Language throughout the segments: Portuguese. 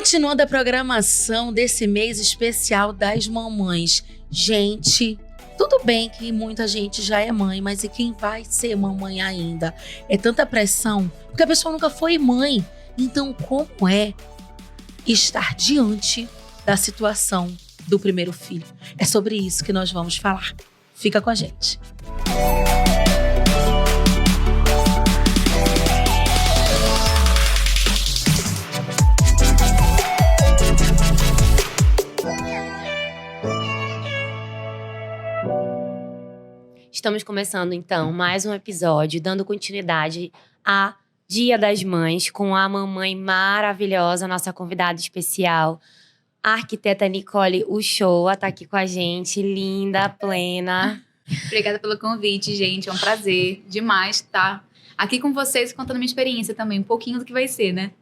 Continuando a programação desse mês especial das mamães. Gente, tudo bem que muita gente já é mãe, mas e quem vai ser mamãe ainda? É tanta pressão, porque a pessoa nunca foi mãe. Então, como é estar diante da situação do primeiro filho? É sobre isso que nós vamos falar. Fica com a gente. Estamos começando, então, mais um episódio, dando continuidade a Dia das Mães, com a mamãe maravilhosa, nossa convidada especial, a arquiteta Nicole Uchoa, tá aqui com a gente, linda, plena. Obrigada pelo convite, gente, é um prazer demais estar aqui com vocês, contando minha experiência também, um pouquinho do que vai ser, né?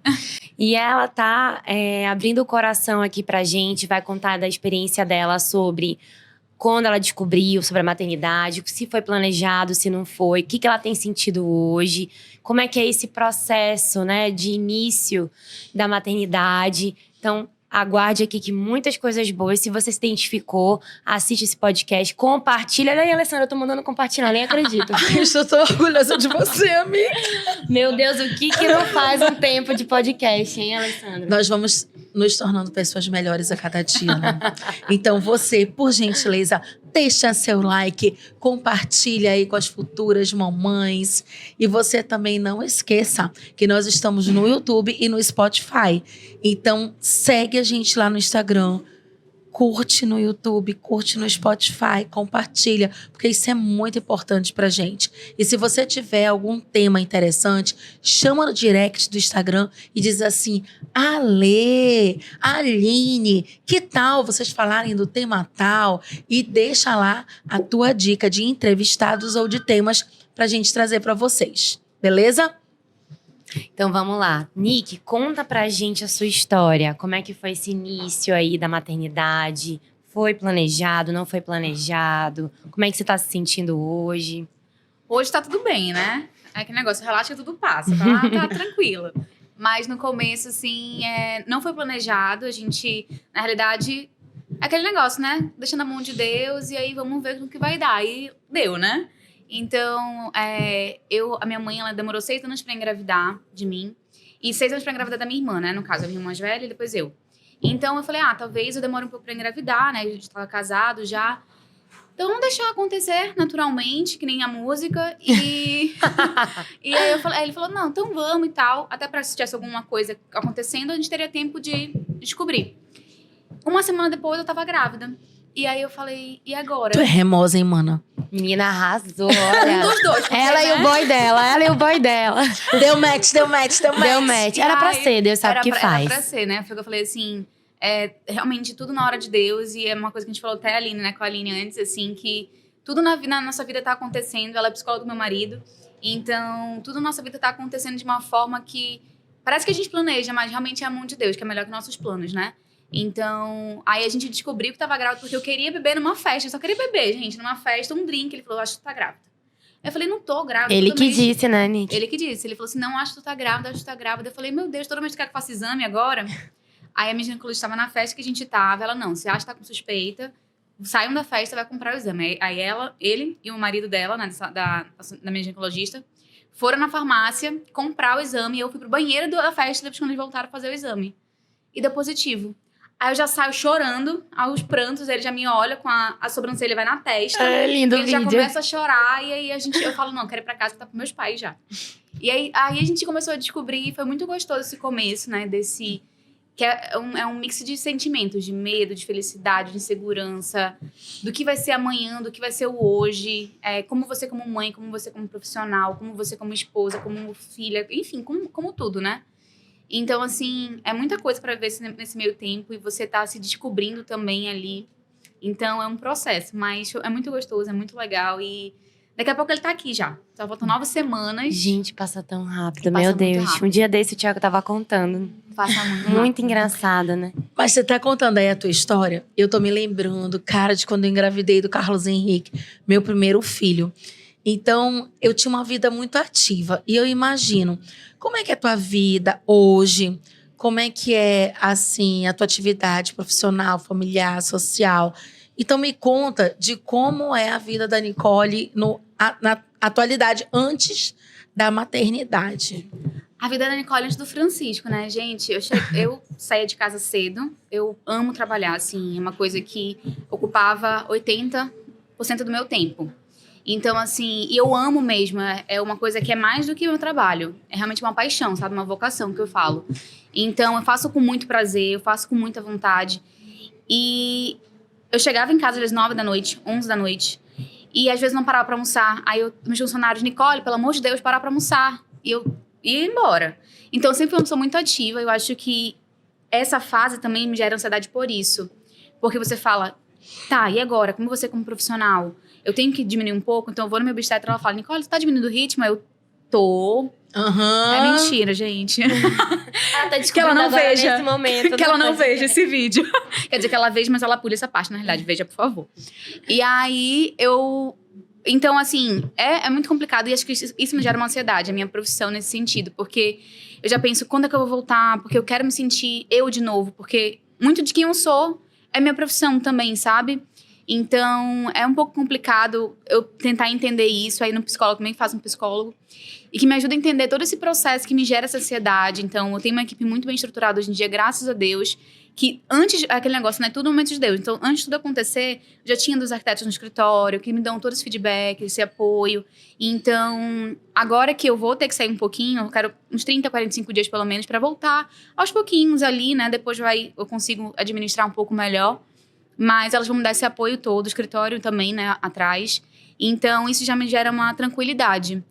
E ela tá abrindo o coração aqui pra gente, vai contar da experiência dela sobre quando ela descobriu sobre a maternidade, se foi planejado, se não foi, o que ela tem sentido hoje, como é que é esse processo, né, de início da maternidade. Então, aguarde aqui que muitas coisas boas. Se você se identificou, assiste esse podcast, compartilha. Olha aí, Alessandra, eu tô mandando compartilhar, nem acredito. Eu tô orgulhosa de você, amiga. Meu Deus, o que não faz um tempo de podcast, hein, Alessandra? Nós vamos nos tornando pessoas melhores a cada dia, né? Então você, por gentileza, deixa seu like, compartilha aí com as futuras mamães. E você também não esqueça que nós estamos no YouTube e no Spotify. Então segue a gente lá no Instagram. Curte no YouTube, curte no Spotify, compartilha, porque isso é muito importante pra gente. E se você tiver algum tema interessante, chama no direct do Instagram e diz assim: Ale, Aline, que tal vocês falarem do tema tal? E deixa lá a tua dica de entrevistados ou de temas pra gente trazer pra vocês. Beleza? Então vamos lá. Nick, conta pra gente a sua história. Como é que foi esse início aí da maternidade? Foi planejado, não foi planejado? Como é que você tá se sentindo hoje? Hoje tá tudo bem, né? É aquele negócio, relaxa que tudo passa, tá tranquilo. Mas no começo, assim, não foi planejado. A gente, na realidade, é aquele negócio, né? Deixando a mão de Deus e aí vamos ver o que vai dar. E deu, né? Então, a minha mãe, ela demorou 6 anos pra engravidar de mim. E 6 anos pra engravidar da minha irmã, né? No caso, a minha irmã mais velha e depois eu. Então, eu falei, talvez eu demore um pouco pra engravidar, né? A gente tava casado já. Então, vamos deixar acontecer naturalmente, que nem a música. E aí ele falou, não, então vamos e tal. Até pra se tivesse alguma coisa acontecendo, a gente teria tempo de descobrir. Uma semana depois, eu tava grávida. E aí eu falei, e agora? Tu é remosa, hein, mana? Menina, arrasou, olha. Um dos dois. Ela e o boy dela. Deu match. Deu match. Era pra ser, Deus sabe o que faz. Era pra ser, né? Foi o que eu falei assim, realmente tudo na hora de Deus. E é uma coisa que a gente falou até a Aline, né? Com a Aline antes, assim, que tudo na nossa vida tá acontecendo. Ela é psicóloga do meu marido. Então, tudo na nossa vida tá acontecendo de uma forma que parece que a gente planeja, mas realmente é a mão de Deus, que é melhor que nossos planos, né? Então, aí a gente descobriu que tava grávida porque eu queria beber numa festa. Eu só queria beber, gente, numa festa, um drink. Ele falou, acho que tu tá grávida. Eu falei, não tô grávida. Ele que disse, né, Nick? Ele que disse. Ele falou assim, não, acho que tu tá grávida, acho que tu tá grávida. Eu falei, meu Deus, toda vez que tu quer que eu faça exame agora? Aí a minha ginecologista estava na festa que a gente tava. Ela, não, você acha que tá com suspeita, saiam da festa e vai comprar o exame. Aí ele e o marido dela, né, da minha ginecologista, foram na farmácia comprar o exame. E eu fui pro banheiro da festa depois quando eles voltaram a fazer o exame. E deu positivo. Aí eu já saio chorando, aos prantos, ele já me olha com a sobrancelha, vai na testa. É lindo o ele vídeo. já começa a chorar, e aí eu falo, não, quero ir pra casa, que tá pros meus pais já. E aí a gente começou a descobrir, foi muito gostoso esse começo, né, que é um mix de sentimentos, de medo, de felicidade, de insegurança, do que vai ser amanhã, do que vai ser o hoje, como você como mãe, como você como profissional, como você como esposa, como filha, enfim, como tudo, né? Então, assim, é muita coisa pra ver nesse meio tempo e você tá se descobrindo também ali. Então, é um processo, mas é muito gostoso, é muito legal e daqui a pouco ele tá aqui já. Só faltam 9 semanas. Gente, passa tão rápido, meu Deus. Rápido. Um dia desse o Thiago tava contando. Passa muito rápido. Muito engraçada, né? Mas você tá contando aí a tua história? Eu tô me lembrando, cara, de quando eu engravidei do Carlos Henrique, meu primeiro filho. Então, eu tinha uma vida muito ativa. E eu imagino, como é que é a tua vida hoje? como é que é, assim, a tua atividade profissional, familiar, social. Então, me conta de como é a vida da Nicole na atualidade, antes da maternidade. A vida da Nicole antes do Francisco, né, gente? Eu saía de casa cedo. Eu amo trabalhar, assim. É uma coisa que ocupava 80% do meu tempo. Então, assim, e eu amo mesmo. É uma coisa que é mais do que o meu trabalho. É realmente uma paixão, sabe? Uma vocação que eu falo. Então, eu faço com muito prazer, eu faço com muita vontade. E eu chegava em casa às 9 da noite, 11 da noite. E às vezes não parava pra almoçar. Aí meus funcionários, Nicole, pelo amor de Deus, parar pra almoçar. E eu ia embora. Então, eu sempre fui uma pessoa muito ativa. Eu acho que essa fase também me gera ansiedade por isso. Porque você fala, tá, e agora? Como você como profissional? Eu tenho que diminuir um pouco, então eu vou no meu obstetra e ela fala, Nicole, você tá diminuindo o ritmo? Eu tô. É mentira, gente. Ela tá Que ela não agora veja. nesse momento. Que ela não veja esse vídeo. Quer dizer que ela veja, mas ela pula essa parte, na realidade. Veja, por favor. E aí, Então, assim, é muito complicado. E acho que isso me gera uma ansiedade, a minha profissão nesse sentido. Porque eu já penso, quando é que eu vou voltar? Porque eu quero me sentir eu de novo. Porque muito de quem eu sou é minha profissão também, sabe? Então, é um pouco complicado eu tentar entender isso. Aí no psicólogo também faço um psicólogo. E que me ajuda a entender todo esse processo que me gera essa ansiedade. Então, eu tenho uma equipe muito bem estruturada hoje em dia, graças a Deus. Que antes, aquele negócio, né? Tudo no momento de Deus. Então, antes de tudo acontecer, já tinha dos arquitetos no escritório, que me dão todo esse feedback, esse apoio. Então, agora que eu vou ter que sair um pouquinho, eu quero uns 30, 45 dias pelo menos, pra voltar aos pouquinhos ali, né? Depois eu consigo administrar um pouco melhor. Mas elas vão me dar esse apoio todo, o escritório também, né? Atrás. Então, isso já me gera uma tranquilidade.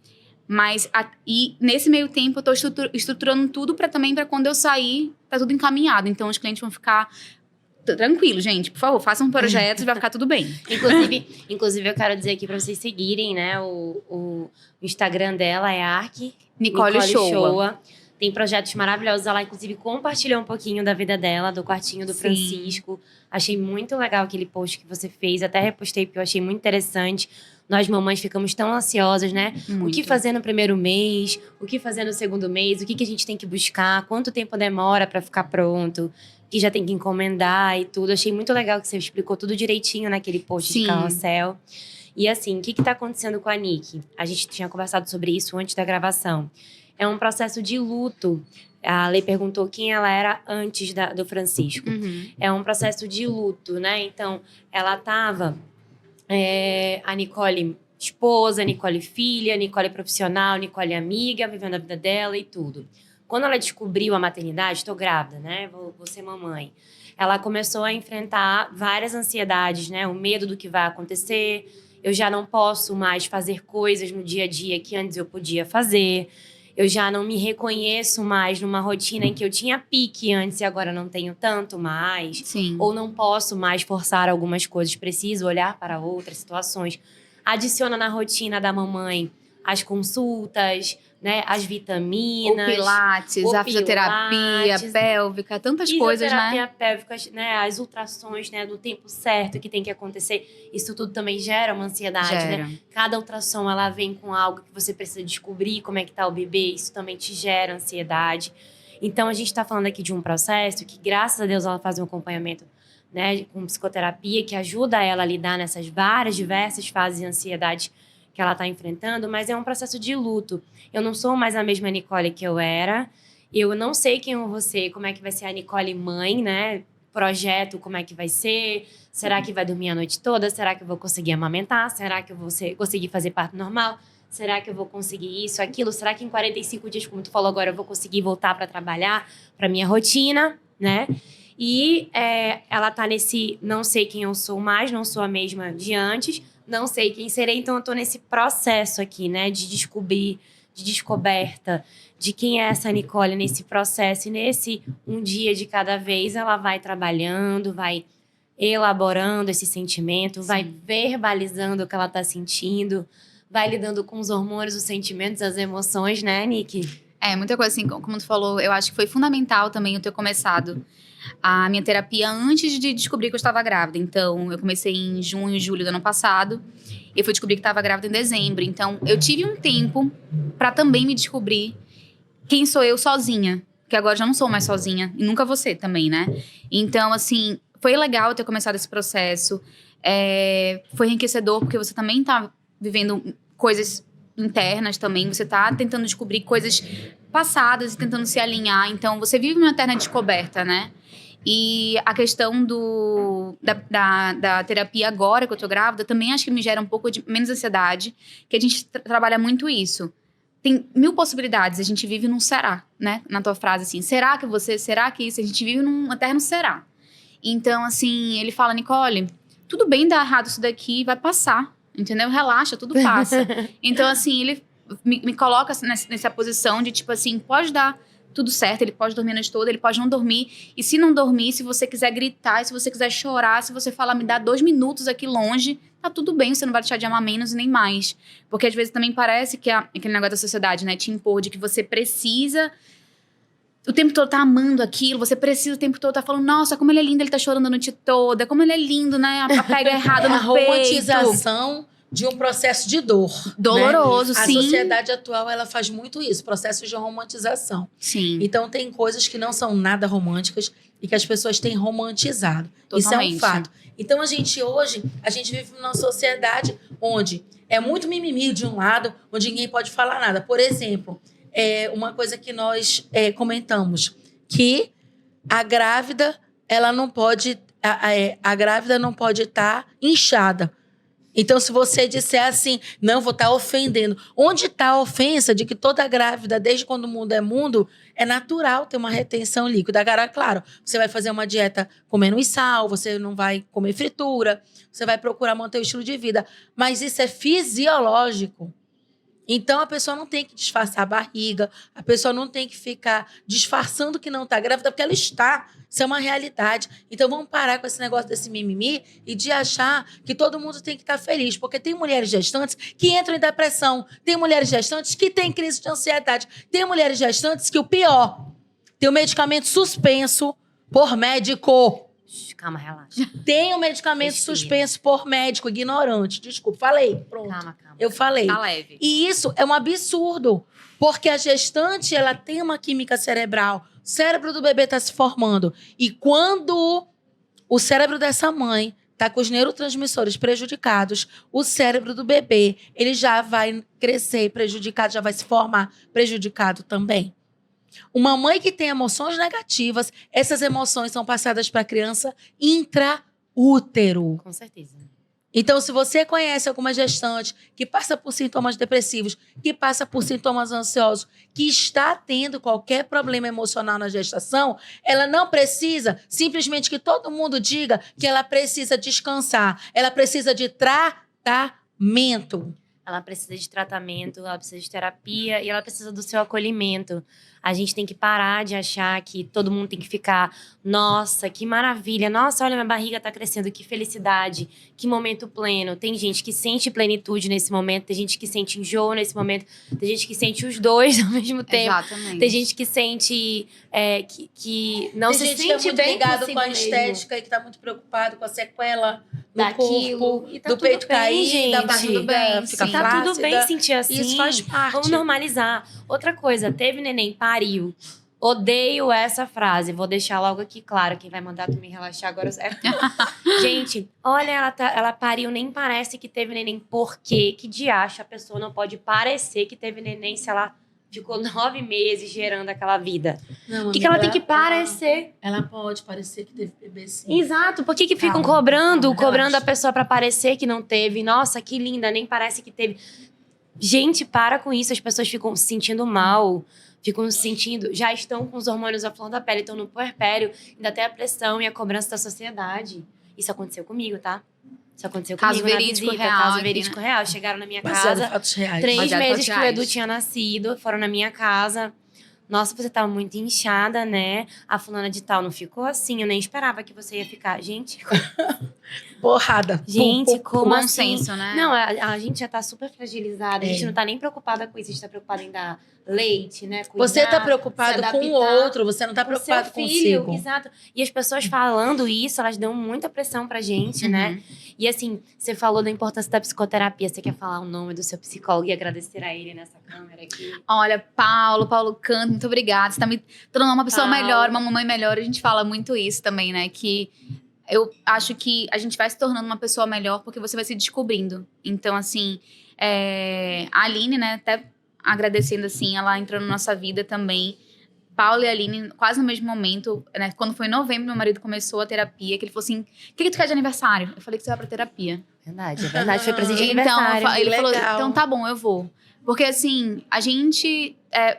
Mas, e nesse meio tempo, eu tô estruturando tudo para quando eu sair, tá tudo encaminhado. Então, os clientes vão ficar tranquilos, gente. Por favor, façam um projeto e vai ficar tudo bem. Inclusive, eu quero dizer aqui para vocês seguirem, né? O Instagram dela é Nicole Shoa. Tem projetos maravilhosos. Ela, inclusive, compartilhou um pouquinho da vida dela, do quartinho do Sim. Francisco. Achei muito legal aquele post que você fez. Até repostei, porque eu achei muito interessante. Nós, mamães, ficamos tão ansiosas, né? Muito. O que fazer no primeiro mês? O que fazer no segundo mês? O que a gente tem que buscar? Quanto tempo demora para ficar pronto? Que já tem que encomendar e tudo. Achei muito legal que você explicou tudo direitinho naquele post Sim. de carrossel. E assim, o que tá acontecendo com a Nick? A gente tinha conversado sobre isso antes da gravação. É um processo de luto. A Lei perguntou quem ela era antes do Francisco. Uhum. É um processo de luto, né? Então, ela tava... a Nicole esposa, a Nicole filha, a Nicole profissional, a Nicole amiga, vivendo a vida dela e tudo. Quando ela descobriu a maternidade, estou grávida, né? Vou ser mamãe. Ela começou a enfrentar várias ansiedades, né? O medo do que vai acontecer. Eu já não posso mais fazer coisas no dia a dia que antes eu podia fazer. Eu já não me reconheço mais numa rotina em que eu tinha pique antes e agora não tenho tanto mais. Sim. Ou não posso mais forçar algumas coisas, preciso olhar para outras situações. Adiciona na rotina da mamãe as consultas, né, as vitaminas. O pilates, a fisioterapia pélvica, tantas coisas, né? Fisioterapia pélvica, né, as ultrassons, né, do tempo certo que tem que acontecer. Isso tudo também gera uma ansiedade, né? Cada ultrassom, ela vem com algo que você precisa descobrir como é que tá o bebê. Isso também te gera ansiedade. Então, a gente está falando aqui de um processo que, graças a Deus, ela faz um acompanhamento, né, com psicoterapia, que ajuda ela a lidar nessas várias, diversas fases de ansiedade que ela está enfrentando, mas é um processo de luto. Eu não sou mais a mesma Nicole que eu era. Eu não sei quem eu vou ser, como é que vai ser a Nicole mãe, né? Projeto, como é que vai ser? Será que vai dormir a noite toda? Será que eu vou conseguir amamentar? Será que eu vou conseguir fazer parto normal? Será que eu vou conseguir isso, aquilo? Será que em 45 dias, como tu falou agora, eu vou conseguir voltar para trabalhar, para minha rotina, né? E ela tá nesse não sei quem eu sou mais, não sou a mesma de antes, não sei quem serei, então eu tô nesse processo aqui, né, de descobrir, de descoberta de quem é essa Nicole nesse processo. E nesse um dia de cada vez, ela vai trabalhando, vai elaborando esse sentimento, vai verbalizando o que ela tá sentindo, vai lidando com os hormônios, os sentimentos, as emoções, né, Nick? Muita coisa assim, como tu falou, eu acho que foi fundamental também eu ter começado a minha terapia antes de descobrir que eu estava grávida. Então, eu comecei em junho, julho do ano passado. E eu fui descobrir que estava grávida em dezembro. Então, eu tive um tempo para também me descobrir quem sou eu sozinha. porque agora eu já não sou mais sozinha. E nunca você também, né? Então, assim, foi legal eu ter começado esse processo. Foi enriquecedor, porque você também tá vivendo coisas internas também. Você tá tentando descobrir coisas passadas e tentando se alinhar. Então, você vive uma eterna descoberta, né? E a questão da terapia agora que eu tô grávida, também acho que me gera um pouco de menos ansiedade, que a gente trabalha muito isso. Tem 1000 possibilidades, a gente vive num será, né? Na tua frase, assim, será que você, será que isso? A gente vive num eterno será. Então, assim, ele fala, Nicole, tudo bem dar errado isso daqui, vai passar, entendeu? Relaxa, tudo passa. Então, assim, ele me coloca nessa posição de, tipo assim, pode dar tudo certo, ele pode dormir a noite toda, ele pode não dormir. E se não dormir, se você quiser gritar, se você quiser chorar, se você falar, me dá 2 minutos aqui longe, tá tudo bem, você não vai deixar de amar menos nem mais. Porque às vezes também parece que aquele negócio da sociedade, né, te impor de que você precisa o tempo todo tá amando aquilo, você precisa o tempo todo tá falando, nossa, como ele é lindo, ele tá chorando a noite toda, como ele é lindo, né, a pega errada no a peito. romantização de um processo de dor. Doloroso, né? sim. A sociedade atual, ela faz muito isso, processos de romantização. Sim. Então, tem coisas que não são nada românticas e que as pessoas têm romantizado. Totalmente. Isso é um fato. Então, hoje, a gente vive numa sociedade onde é muito mimimi de um lado, onde ninguém pode falar nada. Por exemplo, uma coisa que nós comentamos, que a grávida, ela não pode... A grávida não pode estar inchada. Então, se você disser assim, não, vou estar ofendendo. Onde está a ofensa de que toda grávida, desde quando o mundo é mundo, é natural ter uma retenção líquida? Agora, claro, você vai fazer uma dieta com menos sal, você não vai comer fritura, você vai procurar manter o estilo de vida. Mas isso é fisiológico. Então, a pessoa não tem que disfarçar a barriga, a pessoa não tem que ficar disfarçando que não está grávida, porque ela está. Isso é uma realidade. Então, vamos parar com esse negócio desse mimimi e de achar que todo mundo tem que estar feliz. Porque tem mulheres gestantes que entram em depressão, tem mulheres gestantes que têm crise de ansiedade, tem mulheres gestantes que, o pior, tem o medicamento suspenso por médico. Calma, relaxa. Tem o medicamento suspenso por médico ignorante. Desculpa, falei. Pronto. Calma. Eu falei. Tá leve. E isso é um absurdo, porque a gestante, ela tem uma química cerebral. O cérebro do bebê está se formando. E quando o cérebro dessa mãe está com os neurotransmissores prejudicados, o cérebro do bebê, ele já vai crescer prejudicado, já vai se formar prejudicado também. Uma mãe que tem emoções negativas, essas emoções são passadas para a criança intraútero. Com certeza. Então, se você conhece alguma gestante que passa por sintomas depressivos, que passa por sintomas ansiosos, que está tendo qualquer problema emocional na gestação, ela não precisa simplesmente que todo mundo diga que ela precisa descansar. Ela precisa de tratamento. Ela precisa de tratamento, ela precisa de terapia e ela precisa do seu acolhimento. A gente tem que parar de achar que todo mundo tem que ficar, nossa, que maravilha, nossa, olha, minha barriga tá crescendo, que felicidade, que momento pleno. Tem gente que sente plenitude nesse momento, tem gente que sente enjoo nesse momento, tem gente que sente os dois ao mesmo tempo. Exatamente. Tem gente que sente que não tem se gente sente que é muito bem ligado consigo com a mesmo. estética e que tá muito preocupado com a sequela no Daquilo. corpo, E tá do tudo peito bem, cair, gente. da Tá barriga tudo bem, ficar sim. Tá flácida. tudo bem sentir assim. Isso faz parte. Vamos normalizar. Outra coisa, teve neném, pariu. Odeio essa frase. Vou deixar logo aqui claro. Quem vai mandar tu me relaxar agora é... Gente, olha, ela pariu, nem parece que teve neném. Por quê? Que diacho a pessoa não pode parecer que teve neném se ela ficou 9 meses gerando aquela vida? Não, O que ela tem que parecer? Ela pode parecer que teve bebê sim. Exato. Por que ficam Calma, cobrando relaxa. a pessoa pra parecer que não teve? Nossa, que linda, nem parece que teve. Gente, para com isso. As pessoas ficam se sentindo mal. Ficam se sentindo... Já estão com os hormônios à flor da pele. Estão no puerpério. Ainda tem a pressão e a cobrança da sociedade. Isso aconteceu comigo, tá? Isso aconteceu Caso comigo verídico na visita. real Caso aqui, verídico né? real. Chegaram na minha Baseado em casa. fatos reais. 3 Baseado em meses fatos que o Edu reais. tinha nascido. Foram na minha casa. Nossa, você tava muito inchada, né? A fulana de tal não ficou assim. Eu nem esperava que você ia ficar. Gente... Porrada. Gente, como Bom assim? senso, né? Não, a gente já tá super fragilizada. A gente não tá nem preocupada com isso. A gente tá preocupada em dar leite, né? Cuidar, Você tá preocupado se com o adaptar outro, você não tá com o seu preocupado filho. consigo. Exato. E as pessoas falando isso, elas dão muita pressão pra gente, né? E assim, você falou da importância da psicoterapia. Você quer falar o nome do seu psicólogo e agradecer a ele nessa câmera aqui? Olha, Paulo Canto, muito obrigada. Você tá me tornando uma pessoa Fala. melhor, uma mamãe melhor. A gente fala muito isso também, né? Que eu acho que a gente vai se tornando uma pessoa melhor porque você vai se descobrindo. Então, assim, a Aline, né? Até agradecendo, assim, ela entrou na nossa vida também. Paula e a Aline, quase no mesmo momento, né? Quando foi em novembro, meu marido começou a terapia, que ele falou assim, o que tu quer de aniversário? Eu falei que você vai pra terapia. Verdade, é verdade. Foi presente de Então, aniversário. ele falou, legal. então tá bom, eu vou. Porque, assim, a gente...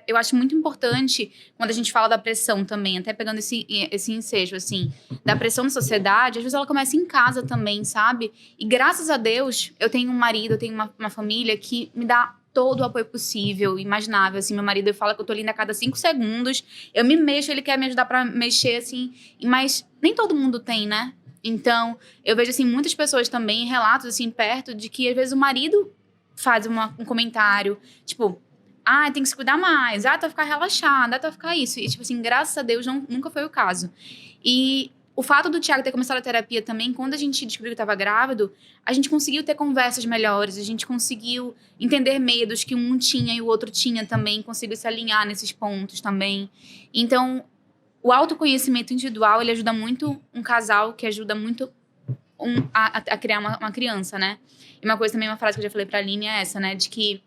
eu acho muito importante, quando a gente fala da pressão também, até pegando esse ensejo, assim, da pressão na sociedade, às vezes ela começa em casa também, sabe? E graças a Deus, eu tenho um marido, eu tenho uma família que me dá todo o apoio possível, imaginável, assim, meu marido fala que eu tô linda a cada 5 segundos, eu me mexo, ele quer me ajudar pra mexer, assim, mas nem todo mundo tem, né? Então, eu vejo, assim, muitas pessoas também, relatos, assim, perto, de que, às vezes, o marido faz um comentário, tipo, tem que se cuidar mais, tu vai ficar relaxada, tu vai ficar isso. E, tipo assim, graças a Deus, nunca foi o caso. E o fato do Thiago ter começado a terapia também, quando a gente descobriu que estava grávido, a gente conseguiu ter conversas melhores, a gente conseguiu entender medos que um tinha e o outro tinha também, conseguiu se alinhar nesses pontos também. Então, o autoconhecimento individual, ele ajuda muito um casal, que ajuda muito a criar uma criança, né? E uma coisa também, uma frase que eu já falei pra Aline é essa, né? De que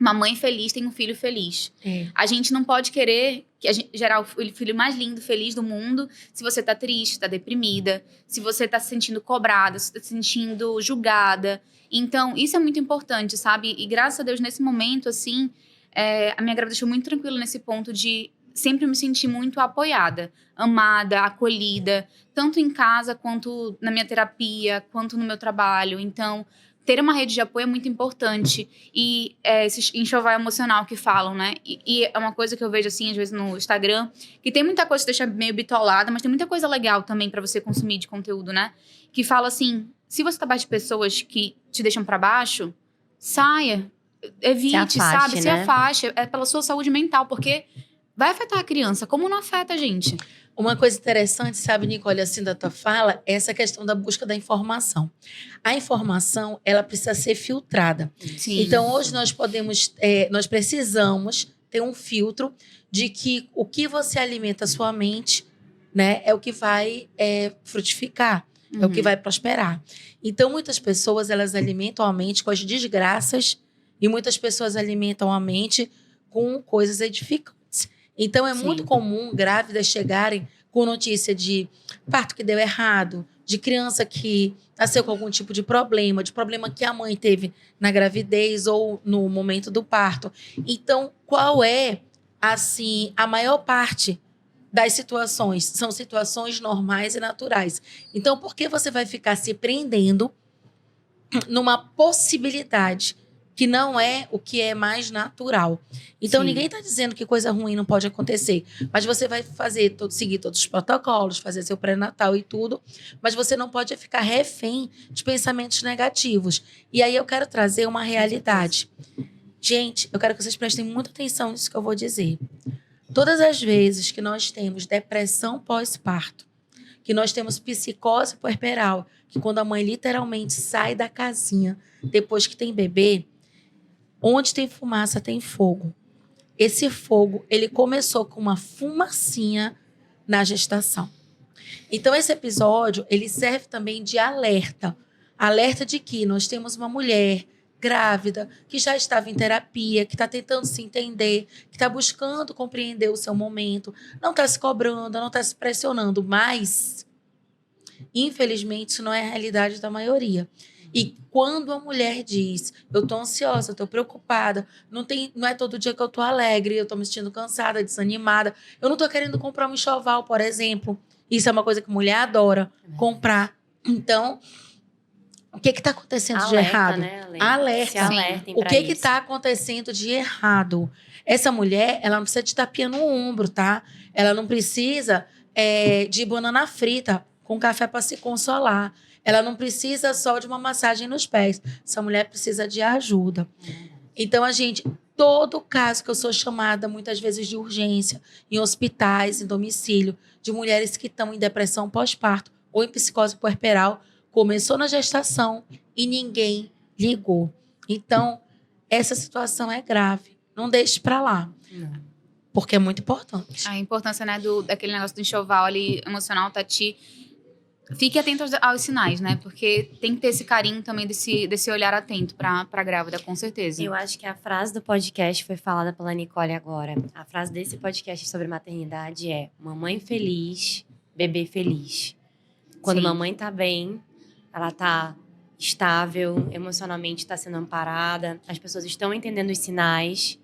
uma mãe feliz tem um filho feliz. A gente não pode querer gerar o filho mais lindo, feliz do mundo se você tá triste, tá deprimida, se você tá se sentindo cobrada, se tá se sentindo julgada. Então, isso é muito importante, sabe? E graças a Deus, nesse momento, assim, a minha grávida deixou muito tranquila nesse ponto de sempre me sentir muito apoiada, amada, acolhida, tanto em casa, quanto na minha terapia, quanto no meu trabalho. Então, ter uma rede de apoio é muito importante. E esse enxoval emocional que falam, né? E é uma coisa que eu vejo, assim, às vezes no Instagram, que tem muita coisa que deixa meio bitolada, mas tem muita coisa legal também pra você consumir de conteúdo, né? Que fala assim, se você tá perto de pessoas que te deixam pra baixo, saia, evite, Se afaste, sabe? Se né? afaste. É pela sua saúde mental, porque vai afetar a criança, como não afeta a gente. Uma coisa interessante, sabe, Nicole, assim, da tua fala, é essa questão da busca da informação. A informação, ela precisa ser filtrada. Sim. Então, hoje nós precisamos ter um filtro de que o que você alimenta a sua mente, né, é o que vai frutificar, é o que vai prosperar. Então, muitas pessoas, elas alimentam a mente com as desgraças e muitas pessoas alimentam a mente com coisas edificantes. Então, é muito comum grávidas chegarem com notícia de parto que deu errado, de criança que nasceu com algum tipo de problema que a mãe teve na gravidez ou no momento do parto. Então, qual é, assim, a maior parte das situações? São situações normais e naturais. Então, por que você vai ficar se prendendo numa possibilidade que não é o que é mais natural? Então, ninguém está dizendo que coisa ruim não pode acontecer, mas você vai seguir todos os protocolos, fazer seu pré-natal e tudo, mas você não pode ficar refém de pensamentos negativos. E aí eu quero trazer uma realidade. Gente, eu quero que vocês prestem muita atenção nisso que eu vou dizer. Todas as vezes que nós temos depressão pós-parto, que nós temos psicose puerperal, que quando a mãe literalmente sai da casinha depois que tem bebê, onde tem fumaça tem fogo. Esse fogo, ele começou com uma fumacinha na gestação. Então, esse episódio, ele serve também de alerta. Alerta de que nós temos uma mulher grávida, que já estava em terapia, que está tentando se entender, que está buscando compreender o seu momento, não está se cobrando, não está se pressionando, mas, infelizmente, isso não é a realidade da maioria. E quando a mulher diz, eu tô ansiosa, eu tô preocupada, não é todo dia que eu tô alegre, eu tô me sentindo cansada, desanimada, eu não tô querendo comprar um enxoval, por exemplo. Isso é uma coisa que mulher adora, comprar. Então, o que tá acontecendo de errado? Né, Alerta. Se alertem O pra que isso. tá acontecendo de errado? Essa mulher, ela não precisa de tapinha no ombro, tá? Ela não precisa de banana frita com café para se consolar. Ela não precisa só de uma massagem nos pés. Essa mulher precisa de ajuda. Então, todo caso que eu sou chamada, muitas vezes de urgência, em hospitais, em domicílio, de mulheres que estão em depressão pós-parto ou em psicose puerperal, começou na gestação e ninguém ligou. Então, essa situação é grave. Não deixe para lá. Não. Porque é muito importante. A importância, né, daquele negócio do enxoval ali, emocional, Tati. Fique atento aos sinais, né? Porque tem que ter esse carinho também, desse olhar atento pra grávida, com certeza. Eu acho que a frase do podcast foi falada pela Nicole agora. A frase desse podcast sobre maternidade é: mamãe feliz, bebê feliz. Quando Sim. mamãe tá bem, ela tá estável, emocionalmente tá sendo amparada, as pessoas estão entendendo os sinais.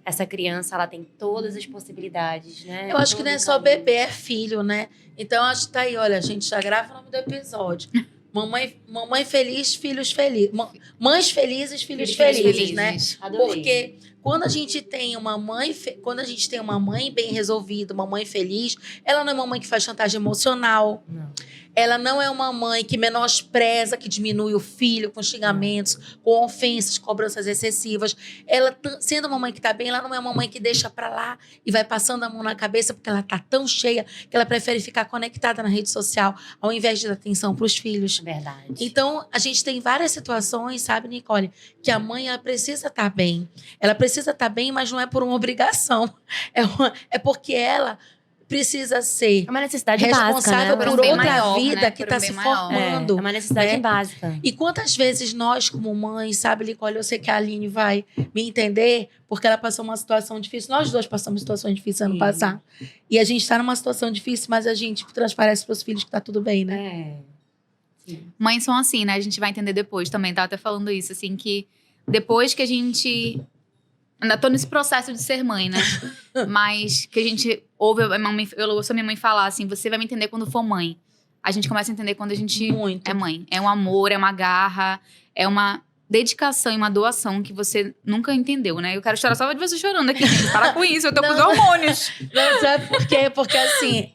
Essa criança, ela tem todas as possibilidades, né? Eu acho que Todo não é o só caminho. bebê, é filho, né? Então, acho que tá aí, olha, a gente já grava o nome do episódio. Mamãe feliz, filhos felizes. Mães felizes, filhos felizes, né? Adorei. Porque quando a gente tem uma mãe, quando a gente tem uma mãe bem resolvida, uma mãe feliz, ela não é uma mãe que faz chantagem emocional. Não. Ela não é uma mãe que menospreza, que diminui o filho com xingamentos, com ofensas, cobranças excessivas. Ela, sendo uma mãe que está bem, ela não é uma mãe que deixa para lá e vai passando a mão na cabeça porque ela está tão cheia que ela prefere ficar conectada na rede social ao invés de dar atenção para os filhos. Verdade. Então, a gente tem várias situações, sabe, Nicole, que a mãe ela precisa estar bem. Ela precisa estar bem, mas não é por uma obrigação. É porque ela precisa ser É uma necessidade básica, responsável né? Por um por bem outra maior, vida né? que Por um está bem se maior. formando. É uma necessidade né? básica. E quantas vezes nós, como mães, sabe, Nicole, eu sei que a Aline vai me entender, porque ela passou uma situação difícil. Nós dois passamos situações difíceis ano Sim. passado. E a gente está numa situação difícil, mas a gente transparece para os filhos que tá tudo bem, né? Sim. Mães são assim, né? A gente vai entender depois também. Tava até falando isso, assim, que depois que a gente... Ainda tô nesse processo de ser mãe, né? Mas que a gente ouve... Eu ouço a minha mãe falar assim, você vai me entender quando for mãe. A gente começa a entender quando a gente Muito. é mãe. É um amor, é uma garra, é uma dedicação e uma doação que você nunca entendeu, né? Eu quero chorar só de você chorando aqui, gente. Para com isso, eu tô com os Não. hormônios. Não, sabe por quê? Porque assim,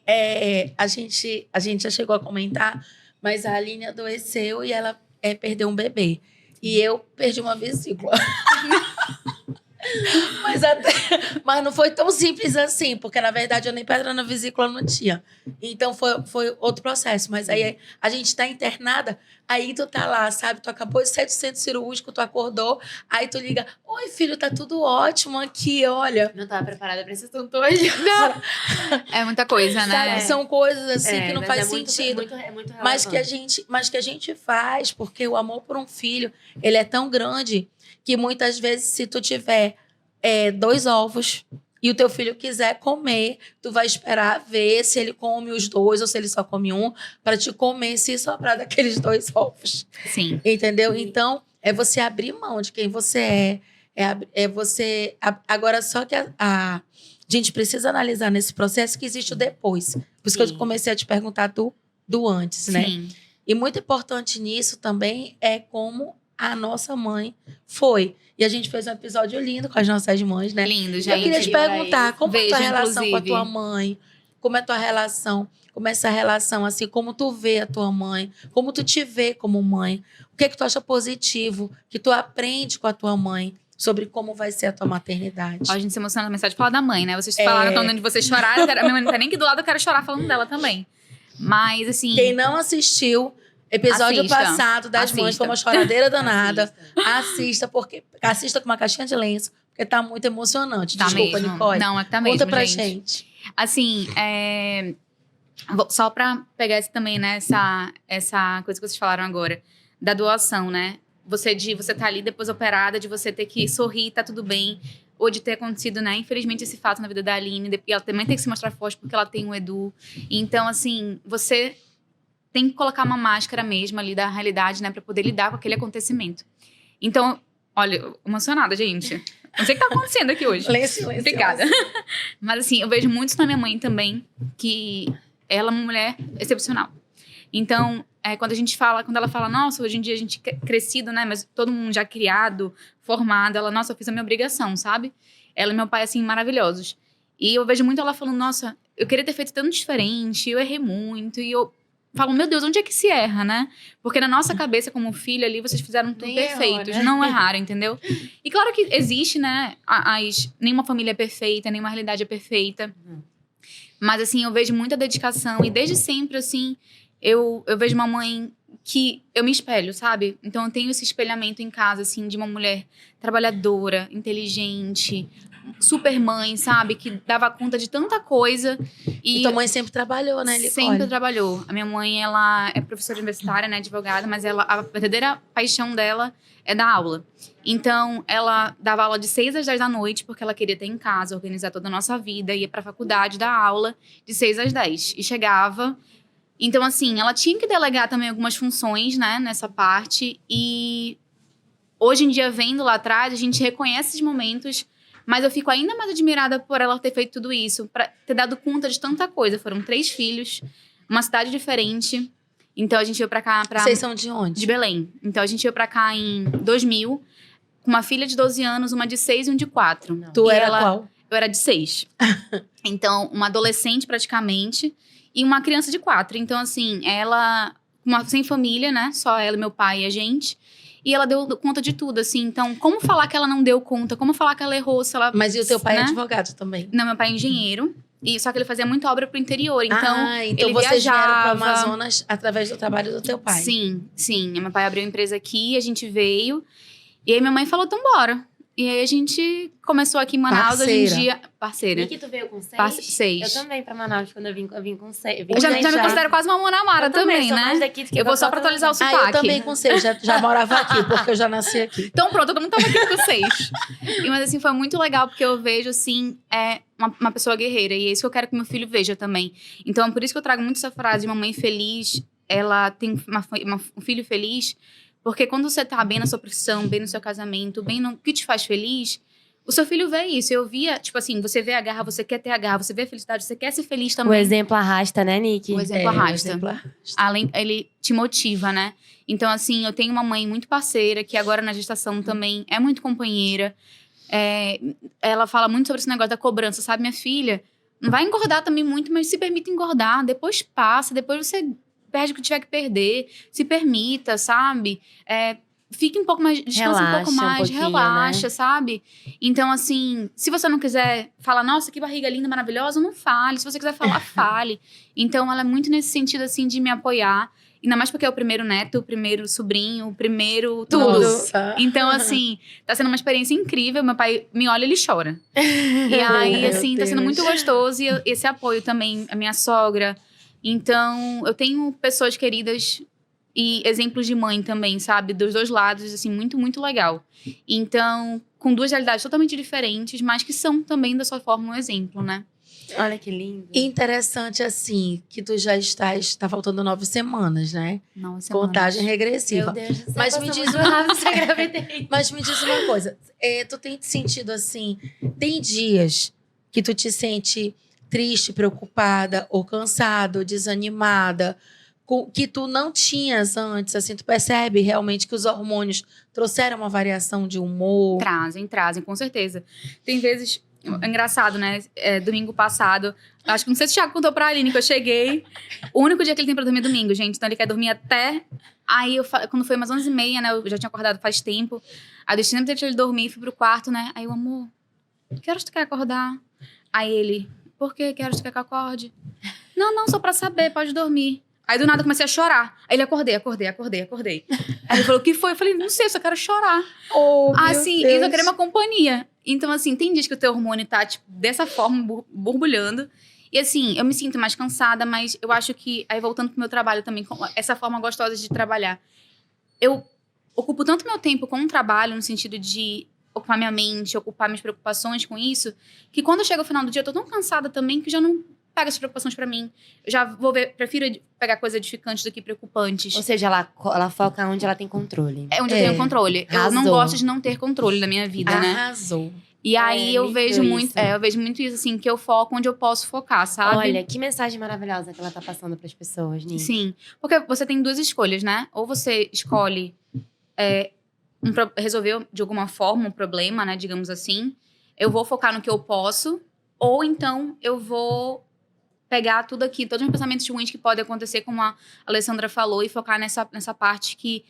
a gente já chegou a comentar, mas a Aline adoeceu e ela perdeu um bebê. E eu perdi uma vesícula. Mas não foi tão simples assim, porque na verdade eu nem pedra na vesícula não tinha. Então foi outro processo. Mas aí a gente tá internada, aí tu tá lá, sabe? Tu acabou de sair do centro cirúrgico, tu acordou, aí tu liga: oi, filho, tá tudo ótimo aqui, olha. Não estava preparada para esse assunto hoje. É muita coisa, né? Sabe? São coisas assim que não mas faz muito, sentido. É muito Mas que a gente faz, porque o amor por um filho, ele é tão grande que muitas vezes, se tu tiver 2 ovos e o teu filho quiser comer, tu vai esperar ver se ele come os 2 ou se ele só come um, para te comer se sobrar daqueles 2 ovos. Sim. Entendeu? Sim. Então, é você abrir mão de quem você é você... Agora, só que a gente precisa analisar nesse processo que existe o depois. Por isso que eu Sim. comecei a te perguntar do antes, né? Sim. E muito importante nisso também é como a nossa mãe foi. E a gente fez um episódio lindo com as nossas mães, né? Lindo, Eu gente. queria te perguntar, como é a tua Vejo, relação com a tua inclusive. mãe? Como é a tua relação? Como é essa relação, assim, como tu vê a tua mãe? Como tu te vê como mãe? O que é que tu acha positivo que tu aprende com a tua mãe sobre como vai ser a tua maternidade? Ó, a gente se emociona na mensagem de falar da mãe, né? Vocês falaram falando de vocês choraram. A minha mãe não tá nem aqui do lado, eu quero chorar falando dela também. Mas, assim... Quem não assistiu, episódio Assista. passado das mães, Assista. foi uma choradeira danada. Assista. Assista com uma caixinha de lenço, porque tá muito emocionante. Tá Desculpa, mesmo. Nicole. Não, é que tá Conta mesmo, pra gente. gente. Assim, só pra pegar esse também, né? Essa coisa que vocês falaram agora. Da doação, né? Você tá ali depois operada, de você ter que sorrir, tá tudo bem. Ou de ter acontecido, né? Infelizmente, esse fato na vida da Aline. E ela também tem que se mostrar forte porque ela tem o Edu. Então, assim, você tem que colocar uma máscara mesmo ali da realidade, né? Pra poder lidar com aquele acontecimento. Então, olha, emocionada, gente. Não sei o que tá acontecendo aqui hoje. Silêncio. Obrigada. Mas assim, eu vejo muito isso na minha mãe também, que ela é uma mulher excepcional. Então, quando ela fala, nossa, hoje em dia a gente é crescido, né? Mas todo mundo já criado, formado. Ela, nossa, eu fiz a minha obrigação, sabe? Ela e meu pai, assim, maravilhosos. E eu vejo muito ela falando, nossa, eu queria ter feito tanto diferente, eu errei muito. E eu falo, meu Deus, onde é que se erra, né? Porque na nossa cabeça, como filha ali, vocês fizeram tudo Nem perfeitos. errou, né? Não erraram, entendeu? E claro que existe, né? Nenhuma família é perfeita, nenhuma realidade é perfeita. Mas, assim, eu vejo muita dedicação. E desde sempre, assim, eu vejo uma mãe que eu me espelho, sabe? Então, eu tenho esse espelhamento em casa, assim, de uma mulher trabalhadora, inteligente, super mãe, sabe? Que dava conta de tanta coisa. E tua mãe sempre trabalhou, né, Nicole? Sempre trabalhou. A minha mãe, ela é professora universitária, né, advogada, mas a verdadeira paixão dela é dar aula. Então, ela dava aula de 6 às 10 da noite, porque ela queria ter em casa, organizar toda a nossa vida, ia pra faculdade dar aula de 6 às 10. E chegava. Então, assim, ela tinha que delegar também algumas funções, né, nessa parte. E hoje em dia, vendo lá atrás, a gente reconhece esses momentos, mas eu fico ainda mais admirada por ela ter feito tudo isso, pra ter dado conta de tanta coisa. Foram 3 filhos, uma cidade diferente. Então, a gente veio pra cá... Vocês são de onde? De Belém. Então, a gente veio pra cá em 2000, com uma filha de 12 anos, uma de 6 e um de 4. Não. Tu E era qual? Eu era de 6. Então, uma adolescente praticamente e uma criança de 4. Então, assim, ela... sem família, né? Só ela, meu pai e a gente. E ela deu conta de tudo, assim. Então, como falar que ela não deu conta? Como falar que ela errou? Se ela, Mas e o teu pai é né? advogado também? Não, meu pai é engenheiro. Só que ele fazia muita obra pro interior. Então, então ele vocês vieram viajava. pro Amazonas através do trabalho do teu pai. Sim, sim. Meu pai abriu uma empresa aqui, a gente veio. E aí minha mãe falou, então bora. E aí a gente começou aqui em Manaus, hoje em dia... Parceira. Niki, tu veio com 6? 6. Eu também pra Manaus, quando eu vim com 6. Eu já me considero quase uma Monamara Eu também, sou né? mais daqui do que Eu vou só qualquer pra atualizar o outra. sotaque. Eu também com 6, já morava aqui, porque eu já nasci aqui. Então pronto, todo mundo tava aqui com 6. Mas assim, foi muito legal, porque eu vejo, assim, uma pessoa guerreira. E é isso que eu quero que meu filho veja também. Então, por isso que eu trago muito essa frase, uma mãe feliz, ela tem um filho feliz. Porque quando você tá bem na sua profissão, bem no seu casamento, bem no que te faz feliz... O seu filho vê isso. Eu via, tipo assim, você vê a garra, você quer ter a garra, você vê a felicidade, você quer ser feliz O também. exemplo arrasta, né, Niki? O exemplo arrasta. O exemplo arrasta. Além, ele te motiva, né? Então, assim, eu tenho uma mãe muito parceira, que agora na gestação também é muito companheira. Ela fala muito sobre esse negócio da cobrança, sabe? Minha filha não vai engordar também muito, mas se permita engordar. Depois passa, depois você perde o que tiver que perder. Se permita, sabe? Fique um pouco mais, descansa um pouco mais, relaxa, né? Sabe? Então, assim, se você não quiser falar, nossa, que barriga linda, maravilhosa, não fale. Se você quiser falar, fale. Então, ela é muito nesse sentido, assim, de me apoiar. Ainda mais porque é o primeiro neto, o primeiro sobrinho, o primeiro tudo. Nossa. Então, assim, tá sendo uma experiência incrível. Meu pai me olha, ele chora. E aí, assim, tá sendo muito gostoso. E esse apoio também, a minha sogra. Então, eu tenho pessoas queridas... E exemplos de mãe também, sabe? Dos dois lados, assim, muito, muito legal. Então, com 2 realidades totalmente diferentes, mas que são também, da sua forma, um exemplo, né? Olha que lindo. Interessante, assim, que tu já tá faltando 9 semanas, né? 9 semanas. Contagem regressiva. Meu Deus do céu, Mas me passou diz muito rápido essa gravidez. Mas me diz uma coisa, tu tem sentido assim, tem dias que tu te sente triste, preocupada, ou cansada, ou desanimada, que tu não tinhas antes, assim, tu percebe realmente que os hormônios trouxeram uma variação de humor? Trazem, com certeza. Tem vezes... É engraçado, né? Domingo passado, acho que não sei se o Thiago contou pra Aline que eu cheguei. O único dia que ele tem pra dormir é domingo, gente. Então ele quer dormir até... Aí, quando foi umas 11h30, né? Eu já tinha acordado faz tempo. Aí eu deixei sempre ele dormir, fui pro quarto, né? Aí eu, amor, que horas tu quer acordar? Aí ele, por quê? Que horas tu quer que eu acorde? Não, só pra saber, pode dormir. Aí do nada eu comecei a chorar. Aí ele, acordei. Aí ele falou, o que foi? Eu falei, não sei, só quero chorar. Oh, assim, eu só queria uma companhia. Então, assim, tem dias que o teu hormônio tá, tipo, dessa forma, borbulhando. E, assim, eu me sinto mais cansada, mas eu acho que... Aí, voltando pro meu trabalho também, com essa forma gostosa de trabalhar. Eu ocupo tanto meu tempo com o trabalho, no sentido de ocupar minha mente, ocupar minhas preocupações com isso, que quando chega o final do dia, eu tô tão cansada também que já não pego essas preocupações pra mim. Eu já prefiro pegar coisas edificantes do que preocupantes. Ou seja, ela foca onde ela tem controle. É onde eu tenho controle. Arrasou. Eu não gosto de não ter controle da minha vida, né? Arrasou. E aí eu vejo muito, isso. eu vejo muito isso, assim, que eu foco onde eu posso focar, sabe? Olha, que mensagem maravilhosa que ela tá passando pras pessoas, Niki. Sim, porque você tem 2 escolhas, né? Ou você escolhe resolver de alguma forma um problema, né? Digamos assim. Eu vou focar no que eu posso. Ou então eu vou pegar tudo aqui, todos os pensamentos ruins que podem acontecer, como a Alessandra falou, e focar nessa parte que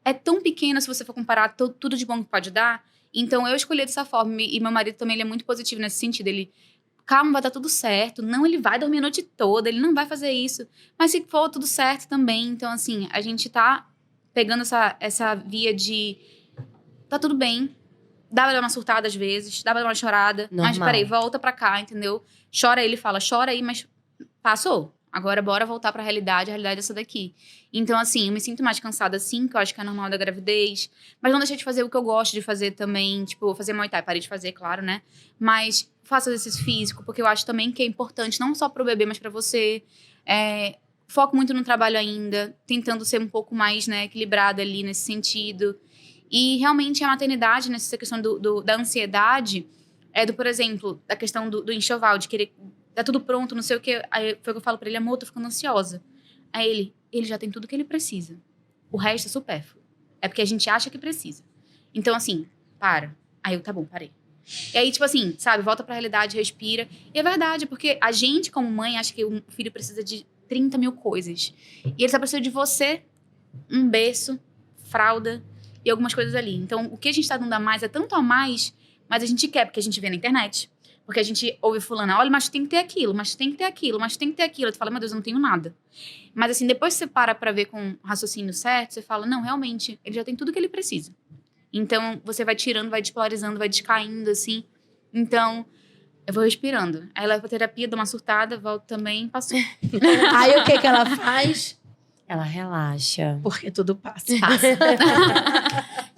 é tão pequena se você for comparar tudo de bom que pode dar. Então, eu escolhi dessa forma. E meu marido também, ele é muito positivo nesse sentido. Ele, calma, vai dar tudo certo. Não, ele vai dormir a noite toda. Ele não vai fazer isso. Mas se for tudo certo também. Então, assim, a gente tá pegando essa via de... Tá tudo bem. Dá pra dar uma surtada às vezes, dá pra dar uma chorada. Mas Normal. peraí, volta pra cá, entendeu? Chora ele fala, chora aí, mas passou. Agora bora voltar pra realidade, a realidade é essa daqui. Então, assim, eu me sinto mais cansada assim, que eu acho que é normal da gravidez. Mas não deixei de fazer o que eu gosto de fazer também. Tipo, fazer Muay Thai, parei de fazer, claro, né? Mas faço exercício físico, porque eu acho também que é importante, não só pro bebê, mas pra você. Foco muito no trabalho ainda, tentando ser um pouco mais, né, equilibrada ali nesse sentido. E realmente a maternidade, nessa questão da ansiedade, por exemplo, da questão do enxoval, de querer. Tá tudo pronto, não sei o quê. Aí foi o que eu falo pra ele, amor, tô ficando ansiosa. Aí ele já tem tudo que ele precisa. O resto é supérfluo. É porque a gente acha que precisa. Então, assim, para. Aí eu, tá bom, parei. E aí, tipo assim, sabe, volta pra realidade, respira. E é verdade, porque a gente, como mãe, acha que o filho precisa de 30 mil coisas. E ele só precisa de você, um berço, fralda e algumas coisas ali. Então, o que a gente tá dando a mais é tanto a mais, mas a gente quer, porque a gente vê na internet. Porque a gente ouve fulana, olha, mas tem que ter aquilo, mas tem que ter aquilo, mas tem que ter aquilo. Tu fala, meu Deus, eu não tenho nada. Mas assim, depois que você para pra ver com o raciocínio certo, você fala, não, realmente, ele já tem tudo que ele precisa. Então, você vai tirando, vai despolarizando, vai descaindo, assim. Então, eu vou respirando. Aí leva pra terapia, dou uma surtada, volto também, passou. Aí o que ela faz? Ela relaxa. Porque tudo passa.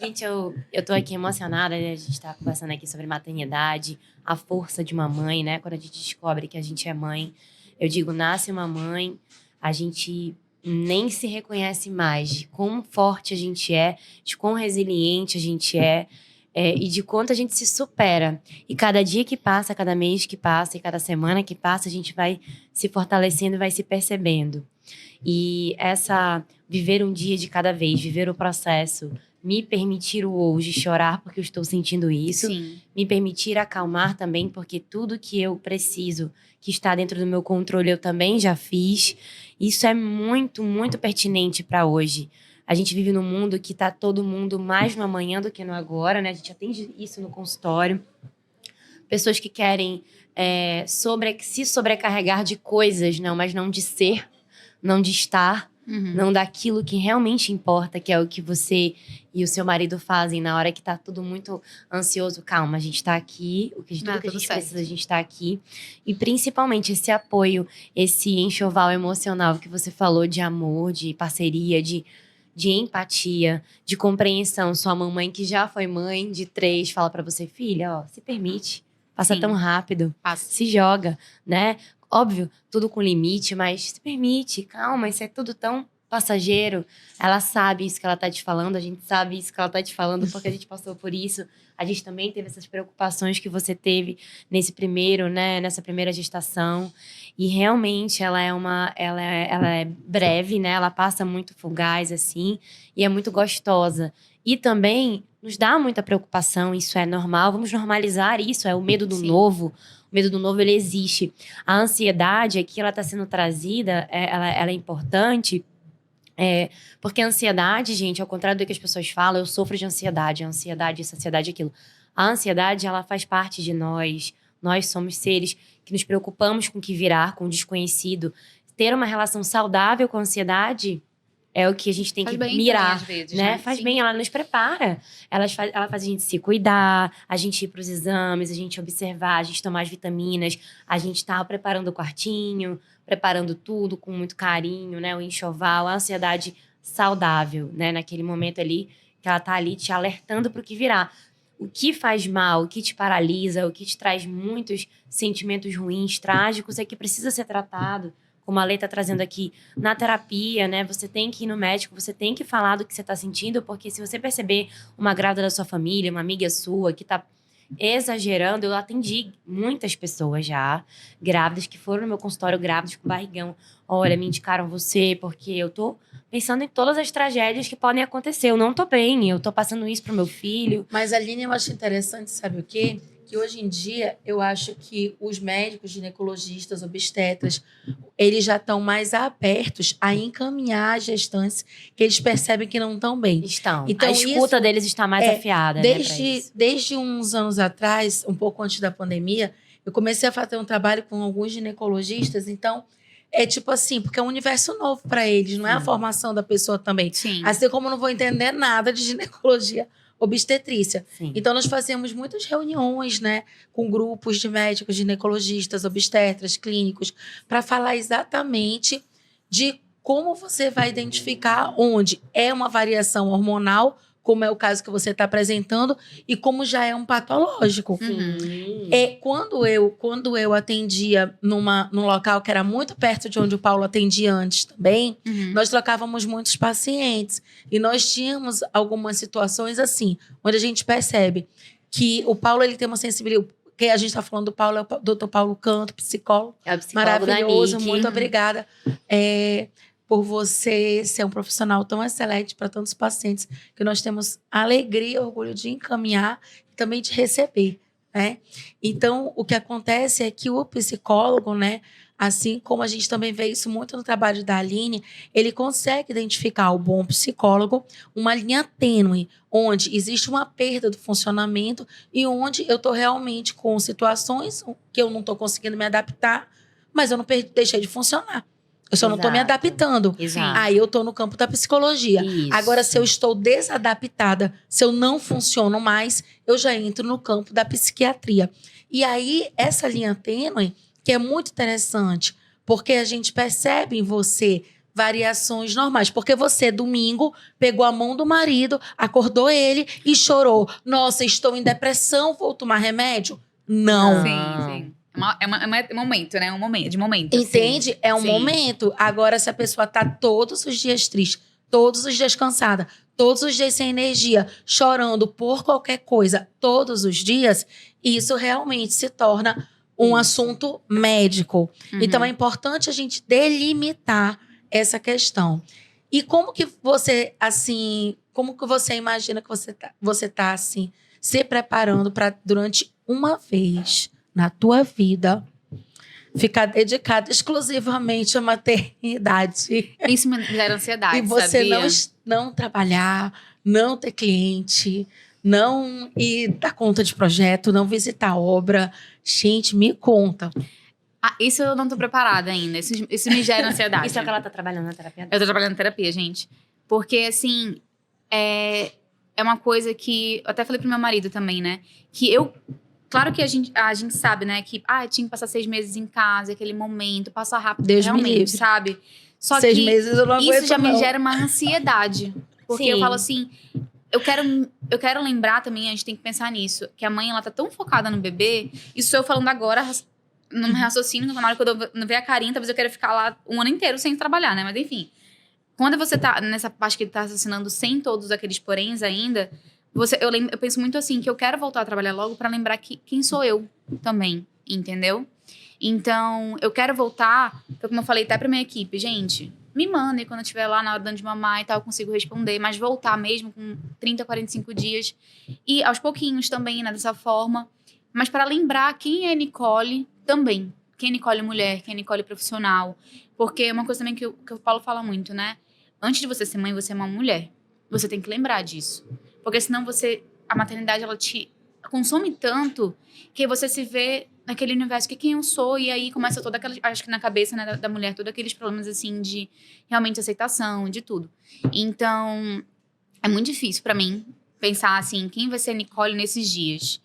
Gente, eu tô aqui emocionada, né? A gente tá conversando aqui sobre maternidade, a força de uma mãe, né? Quando a gente descobre que a gente é mãe. Eu digo, nasce uma mãe, a gente nem se reconhece mais de quão forte a gente é, de quão resiliente a gente e de quanto a gente se supera. E cada dia que passa, cada mês que passa e cada semana que passa, a gente vai se fortalecendo e vai se percebendo. E viver um dia de cada vez, viver o processo, me permitir o hoje chorar porque eu estou sentindo isso, Sim. me permitir acalmar também porque tudo que eu preciso, que está dentro do meu controle, eu também já fiz. Isso é muito, muito pertinente para hoje. A gente vive num mundo que está todo mundo mais no amanhã do que no agora, né? A gente atende isso no consultório. Pessoas que querem se sobrecarregar de coisas, não, mas não de ser, não de estar, não daquilo que realmente importa, que é o que você e o seu marido fazem na hora que tá tudo muito ansioso. Calma, a gente tá aqui, tudo que a gente precisa, a gente tá aqui. E principalmente esse apoio, esse enxoval emocional que você falou de amor, de parceria, de empatia, de compreensão. Sua mamãe que já foi mãe de 3 fala pra você, filha, ó, se permite, passa tão rápido, se joga, né? Óbvio, tudo com limite, mas se permite, calma, isso é tudo tão passageiro. Ela sabe isso que ela tá te falando, a gente sabe isso que ela tá te falando porque a gente passou por isso. A gente também teve essas preocupações que você teve nessa primeira gestação. E realmente ela é breve, né? Ela passa muito fugaz, assim, e é muito gostosa. E também nos dá muita preocupação, isso é normal, vamos normalizar isso, é o medo do novo. O medo do novo, ele existe. A ansiedade aqui, ela está sendo trazida, ela é importante, porque a ansiedade, gente, ao contrário do que as pessoas falam, eu sofro de ansiedade isso, ansiedade, aquilo. A ansiedade, ela faz parte de nós. Nós somos seres que nos preocupamos com o que virá, com o desconhecido. Ter uma relação saudável com a ansiedade é o que a gente tem que mirar, às vezes, né? Faz bem, ela nos prepara. Ela faz a gente se cuidar, a gente ir para os exames, a gente observar, a gente tomar as vitaminas, a gente tá preparando o quartinho, preparando tudo com muito carinho, né? O enxoval, a ansiedade saudável, né? Naquele momento ali, que ela tá ali te alertando para o que virá. O que faz mal, o que te paralisa, o que te traz muitos sentimentos ruins, trágicos, é que precisa ser tratado. Como a Lê tá trazendo aqui, na terapia, né? Você tem que ir no médico, você tem que falar do que você tá sentindo, porque se você perceber uma grávida da sua família, uma amiga sua que tá exagerando, eu atendi muitas pessoas já, grávidas, que foram no meu consultório grávidas com barrigão. Olha, me indicaram você porque eu tô pensando em todas as tragédias que podem acontecer. Eu não tô bem, eu tô passando isso pro meu filho. Mas, Aline, eu acho interessante, sabe o quê? Que hoje em dia, eu acho que os médicos, ginecologistas, obstetras, eles já estão mais abertos a encaminhar gestantes que eles percebem que não estão bem. Então, Então, a escuta isso deles está mais afiada, né, pra isso. Desde uns anos atrás, um pouco antes da pandemia, eu comecei a fazer um trabalho com alguns ginecologistas, então é tipo assim, porque é um universo novo para eles, não é a formação da pessoa também. Sim. Assim como eu não vou entender nada de ginecologia obstetrícia. Sim. Então, nós fazíamos muitas reuniões, né, com grupos de médicos, ginecologistas, obstetras, clínicos, para falar exatamente de como você vai identificar onde é uma variação hormonal, como é o caso que você está apresentando, e como já é um patológico. Sim. Quando eu atendia num local que era muito perto de onde o Paulo atendia antes também, nós trocávamos muitos pacientes. E nós tínhamos algumas situações assim, onde a gente percebe que o Paulo ele tem uma sensibilidade. Que a gente está falando do Paulo, é o Dr. Paulo Canto, psicólogo. É o psicólogo Maravilhoso, da Nick. muito obrigada por você ser um profissional tão excelente para tantos pacientes, que nós temos alegria e orgulho de encaminhar e também de receber, né? Então, o que acontece é que o psicólogo, né, assim como a gente também vê isso muito no trabalho da Aline, ele consegue identificar o bom psicólogo, uma linha tênue, onde existe uma perda do funcionamento e onde eu estou realmente com situações que eu não estou conseguindo me adaptar, mas eu não deixei de funcionar. Eu só não estou me Exato. adaptando. Exato. Aí eu estou no campo da psicologia. Isso. Agora, se eu estou desadaptada, se eu não funciono mais, eu já entro no campo da psiquiatria. E aí, essa linha tênue, que é muito interessante, porque a gente percebe em você variações normais. Porque você, domingo, pegou a mão do marido, acordou ele e chorou. Nossa, estou em depressão, vou tomar remédio? Não. Sim. É um momento, né? De momento. Entende? Sim. É um Sim. momento. Agora, se a pessoa tá todos os dias triste, todos os dias cansada, todos os dias sem energia, chorando por qualquer coisa, todos os dias, isso realmente se torna um assunto médico. Então, é importante a gente delimitar essa questão. E como que você, assim, como que você imagina que você tá assim, se preparando para, durante uma vez na tua vida, ficar dedicada exclusivamente à maternidade? Isso me gera ansiedade, E você sabia? não trabalhar, não ter cliente, não ir dar conta de projeto, não visitar obra. Gente, me conta. Isso eu não tô preparada ainda. Isso me gera ansiedade. Isso é o que ela tá trabalhando na terapia? Eu tô trabalhando em terapia, gente. Porque, assim, é uma coisa que... Eu até falei pro meu marido também, né? Que eu... Claro que a gente sabe, né? Que tinha que passar 6 meses em casa, aquele momento, passar rápido, Deus me realmente, livre. sabe? Só 6 que meses eu não aguento, isso já me não. gera uma ansiedade. Porque Sim. eu falo assim... Eu quero lembrar também, a gente tem que pensar nisso, que a mãe, ela tá tão focada no bebê. Isso eu falando agora, no meu raciocínio, na hora que eu não ver a carinha, talvez eu queira ficar lá um ano inteiro sem trabalhar, né? Mas enfim, quando você tá nessa parte que ele tá raciocinando sem todos aqueles poréns ainda, eu penso muito assim, que eu quero voltar a trabalhar logo pra lembrar quem sou eu também, entendeu? Então, eu quero voltar, como eu falei até pra minha equipe, gente, me mandem quando eu estiver lá na hora dando de mamar e tal, eu consigo responder, mas voltar mesmo com 30, 45 dias e aos pouquinhos também, né, dessa forma, mas para lembrar quem é Nicole também, quem é Nicole mulher, quem é Nicole profissional, porque é uma coisa também que o Paulo fala muito, né, antes de você ser mãe, você é uma mulher, você tem que lembrar disso, porque senão a maternidade, ela te consome tanto que você se vê naquele universo que quem eu sou, e aí começa toda aquela, acho que na cabeça, né, da mulher, todos aqueles problemas assim de realmente aceitação, de tudo. Então, é muito difícil pra mim pensar assim, quem vai ser Nicole nesses dias.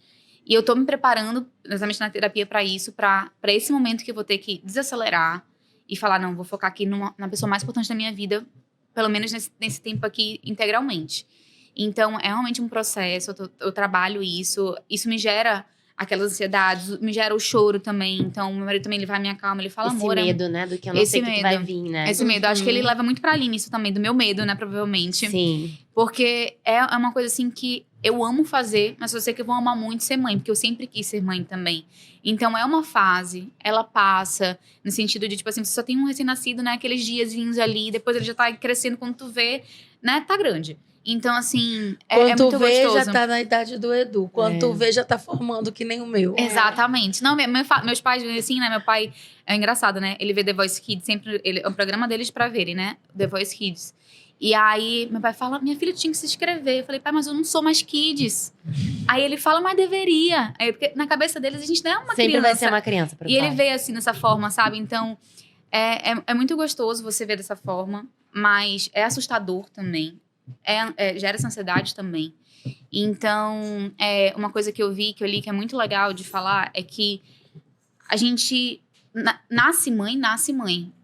E eu tô me preparando exatamente na terapia pra isso, pra esse momento que eu vou ter que desacelerar e falar, não, vou focar aqui na pessoa mais importante da minha vida, pelo menos nesse tempo aqui, integralmente. Então, é realmente um processo, eu trabalho isso me gera aquelas ansiedades, me gera o choro também. Então, meu marido também, ele vai me acalma, ele fala, amor... Esse medo, né? Do que eu não sei o que vai vir, né? Esse medo. Acho que ele leva muito pra Aline isso também, do meu medo, né? Provavelmente. Sim. Porque é uma coisa, assim, que eu amo fazer, mas eu sei que eu vou amar muito ser mãe, porque eu sempre quis ser mãe também. Então, é uma fase, ela passa, no sentido de, tipo assim, você só tem um recém-nascido, né? Aqueles diazinhos ali, depois ele já tá crescendo, quando tu vê, né? Tá grande. Então, assim, é muito gostoso. Quando tu vê, já tá na idade do Edu. Quando tu vê, já tá formando que nem o meu. Exatamente. Não, meus pais, assim, né? Meu pai, é engraçado, né? Ele vê The Voice Kids, sempre, é um programa deles pra verem, né? The Voice Kids. E aí, meu pai fala, minha filha tinha que se inscrever. Eu falei, pai, mas eu não sou mais Kids. Aí ele fala, mas deveria. Aí, porque na cabeça deles, a gente não é uma Sempre criança. vai ser uma criança pro E pai. ele vê assim, dessa forma, sabe? Então, é muito gostoso você ver dessa forma. Mas é assustador também. gera essa ansiedade também. Então, uma coisa que eu li que é muito legal de falar é que a gente nasce mãe,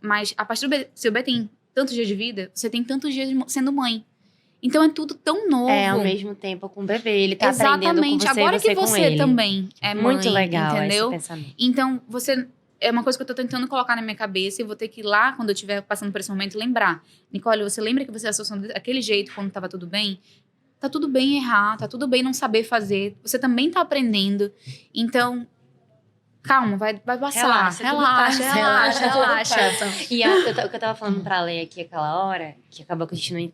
mas a partir do seu bebê tem tantos dias de vida, você tem tantos dias sendo mãe. Então é tudo tão novo. Ao mesmo tempo com o bebê, ele tá aprendendo com você. Agora e você que com você ele. também é mãe, Muito legal entendeu? esse pensamento. Então, é uma coisa que eu tô tentando colocar na minha cabeça e vou ter que ir lá, quando eu estiver passando por esse momento, lembrar. Nicole, você lembra que você associou daquele jeito quando tava tudo bem? Tá tudo bem errar, tá tudo bem não saber fazer. Você também tá aprendendo. Então, calma, vai passar. Relaxa. E o que eu tava falando pra ler aqui aquela hora, que acabou que a gente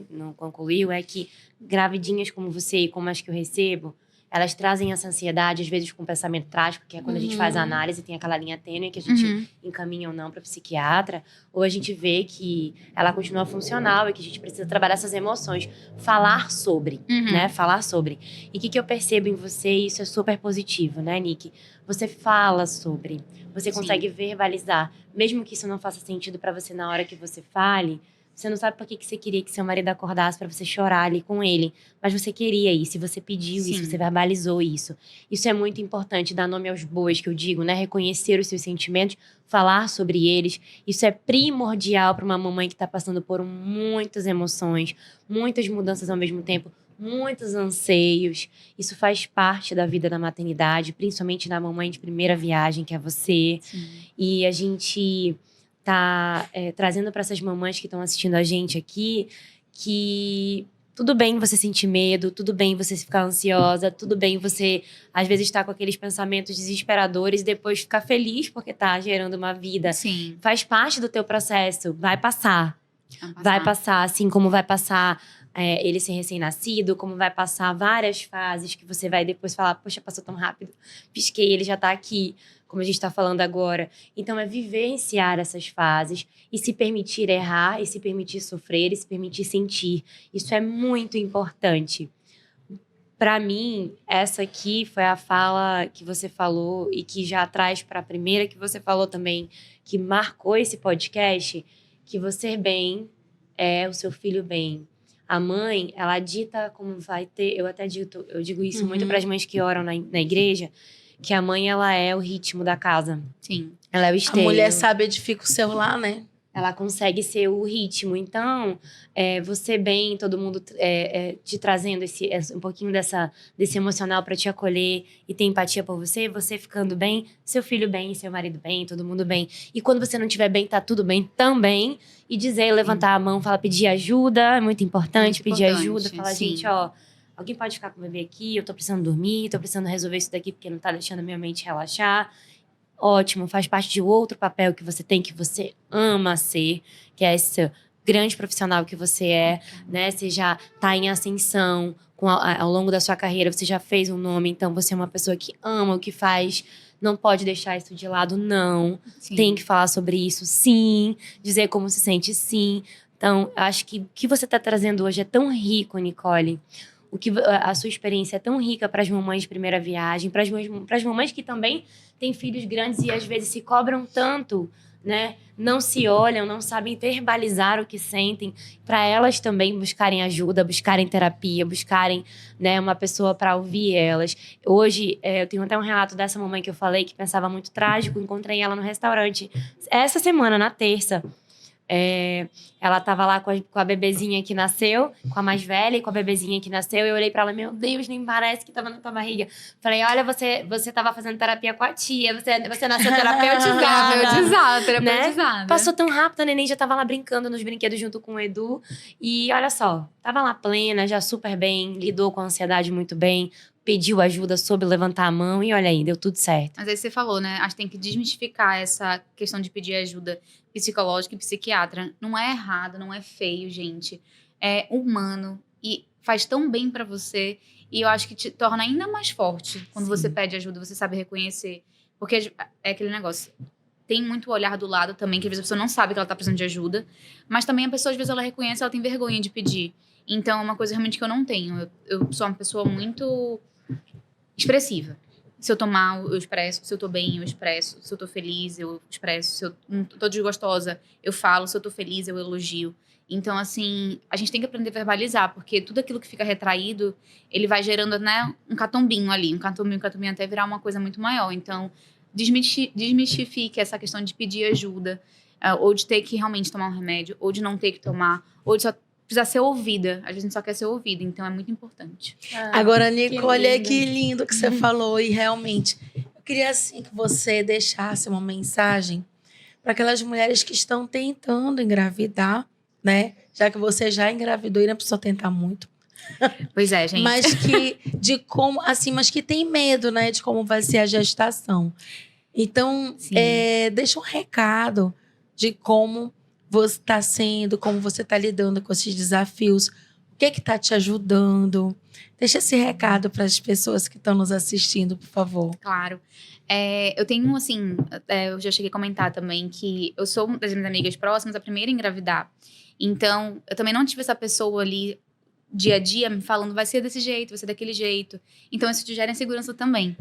não concluiu, é que gravidinhas como você e como as que eu recebo, elas trazem essa ansiedade, às vezes com pensamento trágico, que é quando a gente faz a análise, tem aquela linha tênue que a gente encaminha ou não para psiquiatra, ou a gente vê que ela continua funcional e que a gente precisa trabalhar essas emoções. Falar sobre, né? Falar sobre. E o que eu percebo em você, e isso é super positivo, né, Nick? Você fala sobre, você consegue verbalizar. Mesmo que isso não faça sentido para você na hora que você fale, você não sabe por que você queria que seu marido acordasse para você chorar ali com ele. Mas você queria isso, você pediu isso, você verbalizou isso. Isso é muito importante, dar nome aos bois, que eu digo, né? Reconhecer os seus sentimentos, falar sobre eles. Isso é primordial para uma mamãe que está passando por muitas emoções, muitas mudanças ao mesmo tempo, muitos anseios. Isso faz parte da vida da maternidade, principalmente da mamãe de primeira viagem, que é você. Sim. E a gente tá trazendo para essas mamães que estão assistindo a gente aqui que tudo bem você sentir medo, tudo bem você ficar ansiosa, tudo bem você às vezes estar com aqueles pensamentos desesperadores e depois ficar feliz porque tá gerando uma vida. Sim. Faz parte do teu processo, vai passar. Vai passar, assim como vai passar ele ser recém-nascido, como vai passar várias fases que você vai depois falar, poxa, passou tão rápido, pisquei, ele já tá aqui, como a gente tá falando agora. Então, é vivenciar essas fases e se permitir errar, e se permitir sofrer, e se permitir sentir. Isso é muito importante. Para mim, essa aqui foi a fala que você falou e que já traz para a primeira que você falou também, que marcou esse podcast, que você bem é o seu filho bem. A mãe, ela dita como vai ter... Eu digo isso muito para as mães que oram na igreja, que a mãe, ela é o ritmo da casa. Sim. Ela é o A esteio. mulher sabe edificar o seu lar, né? Ela consegue ser o ritmo. Então, você bem, todo mundo te trazendo um pouquinho desse emocional para te acolher e ter empatia por você, você ficando bem, seu filho bem, seu marido bem, todo mundo bem. E quando você não estiver bem, tá tudo bem também. E dizer, levantar a mão, falar, pedir ajuda, é muito importante, pedir ajuda. Falar, gente, alguém pode ficar com o bebê aqui, eu tô precisando dormir, tô precisando resolver isso daqui porque não tá deixando a minha mente relaxar. Ótimo, faz parte de outro papel que você tem, que você ama ser, que é esse grande profissional que você é, né? Você já tá em ascensão ao longo da sua carreira, você já fez um nome, então você é uma pessoa que ama o que faz, não pode deixar isso de lado, não. Sim. Tem que falar sobre isso, sim. Dizer como se sente, sim. Então, acho que o que você tá trazendo hoje é tão rico, Nicole. A sua experiência é tão rica para as mamães de primeira viagem, para as mamães que também têm filhos grandes e às vezes se cobram tanto, né? Não se olham, não sabem verbalizar o que sentem, para elas também buscarem ajuda, buscarem terapia, buscarem, né, uma pessoa para ouvir elas. Hoje, eu tenho até um relato dessa mamãe que eu falei, que pensava muito trágico, encontrei ela no restaurante essa semana, na terça. Ela tava lá com a bebezinha que nasceu, com a mais velha e com a bebezinha que nasceu. Eu olhei pra ela, meu Deus, nem parece que tava na tua barriga. Falei, olha, você tava fazendo terapia com a tia, você nasceu terapeutizada. Né? Passou tão rápido, a neném já tava lá brincando nos brinquedos junto com o Edu. E olha só, tava lá plena, já super bem, lidou com a ansiedade muito bem, pediu ajuda, soube levantar a mão e olha aí, deu tudo certo. Mas aí você falou, né? Acho que tem que desmistificar essa questão de pedir ajuda psicológica e psiquiatra. Não é errado, não é feio, gente. É humano e faz tão bem pra você. E eu acho que te torna ainda mais forte quando você pede ajuda, você sabe reconhecer. Porque é aquele negócio. Tem muito olhar do lado também, que às vezes a pessoa não sabe que ela tá precisando de ajuda. Mas também a pessoa, às vezes, ela reconhece, ela tem vergonha de pedir. Então, é uma coisa realmente que eu não tenho. Eu sou uma pessoa muito expressiva. Se eu tô mal, eu expresso. Se eu tô bem, eu expresso. Se eu tô feliz, eu expresso. Se eu não tô desgostosa, eu falo. Se eu tô feliz, eu elogio. Então, assim, a gente tem que aprender a verbalizar, porque tudo aquilo que fica retraído, ele vai gerando, né, um catombinho ali. Um catombinho até virar uma coisa muito maior. Então, desmistifique essa questão de pedir ajuda, ou de ter que realmente tomar um remédio, ou de não ter que tomar, ou de só precisar ser ouvida. Às vezes a gente só quer ser ouvida, então é muito importante. Agora, Nicole, lindo. que lindo que você falou. E realmente, eu queria assim que você deixasse uma mensagem para aquelas mulheres que estão tentando engravidar, né? Já que você já engravidou e não precisou tentar muito. Pois é, gente. Mas mas que tem medo, né? De como vai ser a gestação. Então, Sim. deixa um recado de como você está sendo, como você está lidando com esses desafios, o que está te ajudando. Deixa esse recado para as pessoas que estão nos assistindo, por favor. Claro. Eu tenho, assim, eu já cheguei a comentar também que eu sou uma das minhas amigas próximas, a primeira a engravidar. Então, eu também não tive essa pessoa ali, dia a dia, me falando, vai ser desse jeito, vai ser daquele jeito. Então, isso te gera insegurança também.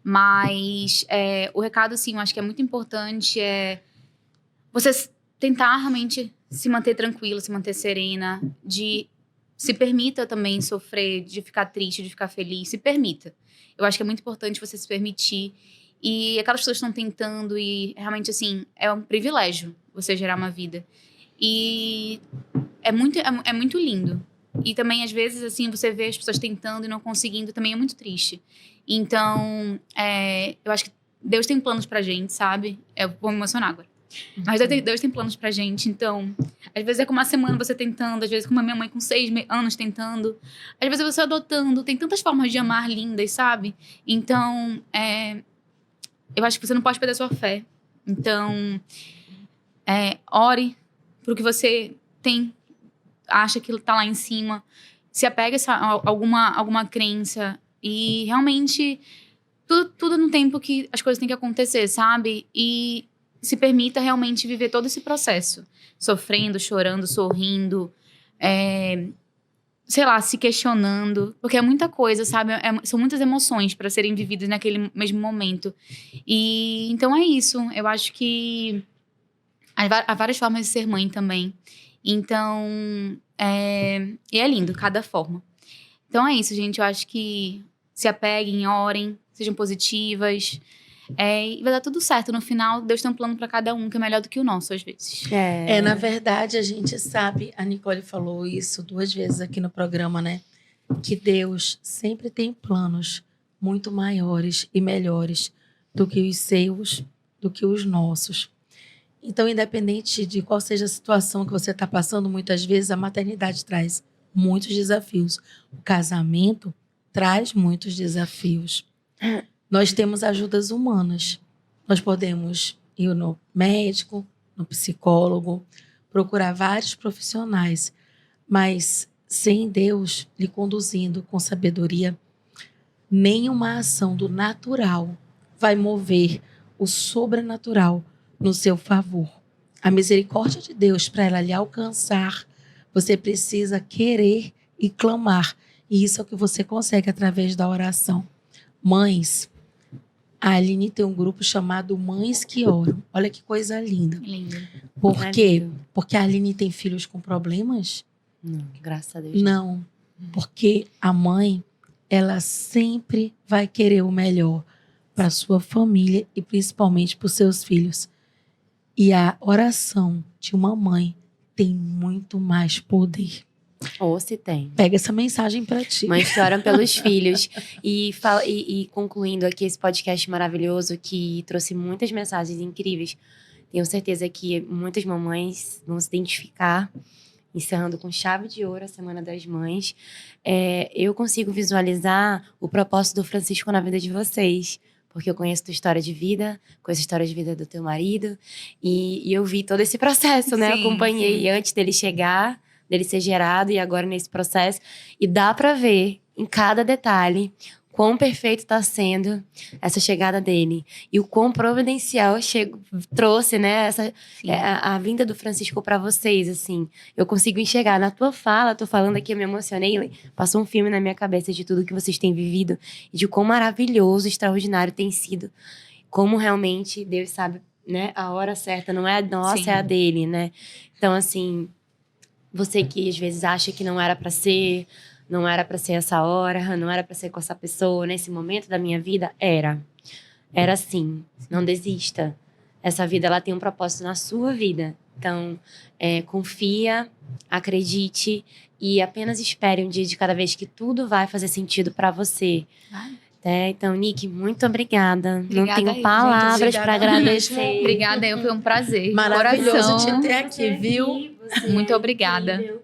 Mas, o recado, assim, eu acho que é muito importante, você tentar realmente se manter tranquila, se manter serena, se permita também sofrer, de ficar triste, de ficar feliz, se permita. Eu acho que é muito importante você se permitir. E aquelas pessoas que estão tentando e realmente, assim, é um privilégio você gerar uma vida. E é muito lindo. E também, às vezes, assim, você vê as pessoas tentando e não conseguindo, também é muito triste. Então, eu acho que Deus tem planos pra gente, sabe? Eu vou me emocionar agora. Mas Deus tem planos pra gente, então... Às vezes é com uma semana você tentando, às vezes como a minha mãe com 6 anos tentando. Às vezes você adotando. Tem tantas formas de amar lindas, sabe? Então, eu acho que você não pode perder a sua fé. Então, ore pro que você tem, acha que tá lá em cima. Se apega a alguma crença. E realmente, tudo no tempo que as coisas têm que acontecer, sabe? E se permita realmente viver todo esse processo. Sofrendo, chorando, sorrindo. Sei lá, se questionando. Porque é muita coisa, sabe? São muitas emoções para serem vividas naquele mesmo momento. E então é isso. Eu acho que há várias formas de ser mãe também. Então, e é lindo, cada forma. Então é isso, gente. Eu acho que se apeguem, orem, sejam positivas. E vai dar tudo certo. No final, Deus tem um plano para cada um que é melhor do que o nosso, às vezes. Na verdade, a gente sabe, a Nicole falou isso 2 vezes aqui no programa, né? Que Deus sempre tem planos muito maiores e melhores do que os seus, do que os nossos. Então, independente de qual seja a situação que você está passando, muitas vezes a maternidade traz muitos desafios. O casamento traz muitos desafios. Nós temos ajudas humanas. Nós podemos ir no médico, no psicólogo, procurar vários profissionais, mas sem Deus lhe conduzindo com sabedoria, nenhuma ação do natural vai mover o sobrenatural no seu favor. A misericórdia de Deus, para ela lhe alcançar, você precisa querer e clamar. E isso é o que você consegue através da oração. Mães, a Aline tem um grupo chamado Mães que Oram. Olha que coisa linda. Lindo. Por É quê? lindo. Porque a Aline tem filhos com problemas? Não, graças a Deus. Não. Porque a mãe, ela sempre vai querer o melhor para sua família e principalmente para os seus filhos. E a oração de uma mãe tem muito mais poder. Ou se tem. Pega essa mensagem para ti. Mães que oram pelos filhos. E concluindo aqui esse podcast maravilhoso que trouxe muitas mensagens incríveis. Tenho certeza que muitas mamães vão se identificar. Encerrando com chave de ouro a Semana das Mães. Eu consigo visualizar o propósito do Francisco na vida de vocês. Porque eu conheço tua história de vida, conheço a história de vida do teu marido. E eu vi todo esse processo, né? Sim, eu acompanhei sim. antes dele chegar, dele ser gerado e agora nesse processo. E dá pra ver em cada detalhe quão perfeito tá sendo essa chegada dele. E o quão providencial trouxe, né, a vinda do Francisco para vocês, assim. Eu consigo enxergar na tua fala, tô falando aqui, eu me emocionei, passou um filme na minha cabeça de tudo que vocês têm vivido e de quão maravilhoso, extraordinário tem sido. Como realmente Deus sabe, né, a hora certa, não é a nossa, Sim. é a dele, né? Então, assim, você que às vezes acha que não era pra ser essa hora, não era pra ser com essa pessoa, nesse momento da minha vida, era sim. Não desista. Essa vida, ela tem um propósito na sua vida. Então, confia, acredite e apenas espere um dia de cada vez que tudo vai fazer sentido pra você. Então, Nick, muito obrigada. Não Obrigada tenho aí, palavras gente. para Obrigada agradecer. mesmo. Obrigada, foi um prazer. Maravilhoso Coração. te ter aqui, viu? Muito obrigada.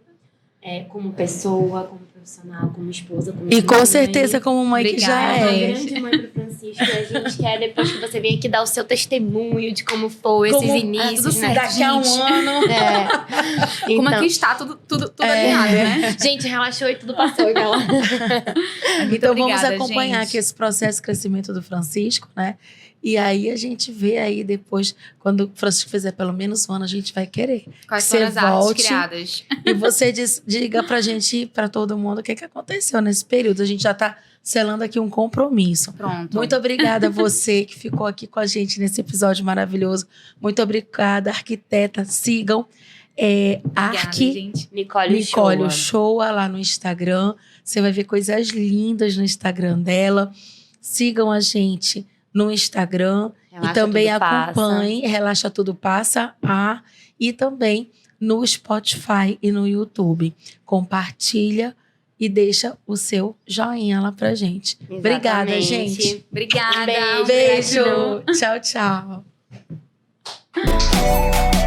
Como pessoa, como profissional, como esposa, como E com mãe. certeza como mãe que já Obrigada. Uma é. grande mãe pro Francisco. E a gente quer, depois que você vem aqui, dar o seu testemunho de como foi esses inícios, né? Daqui a um gente. ano. Como é Então, que está tudo alinhado, né? gente, relaxou e tudo passou. Aquela... Então vamos obrigada, acompanhar gente. aqui esse processo de crescimento do Francisco, né? E aí a gente vê aí depois, quando o Francisco fizer pelo menos um ano, a gente vai querer. Quais Você foram as artes volte. criadas? E você diga pra gente, pra todo mundo, o que aconteceu nesse período. A gente já tá selando aqui um compromisso. Pronto. Muito obrigada a você que ficou aqui com a gente nesse episódio maravilhoso. Muito obrigada, arquiteta. Sigam Obrigada, gente. Nicole Shoa lá no Instagram. Você vai ver coisas lindas no Instagram dela. Sigam a gente no Instagram. Relaxa, e também tudo passa. acompanhem Relaxa Tudo Passa. E também no Spotify e no YouTube. Compartilha e deixa o seu joinha lá pra gente. Obrigada, Exatamente. gente. Obrigada. Um Beijo. Gratidão. Tchau, tchau.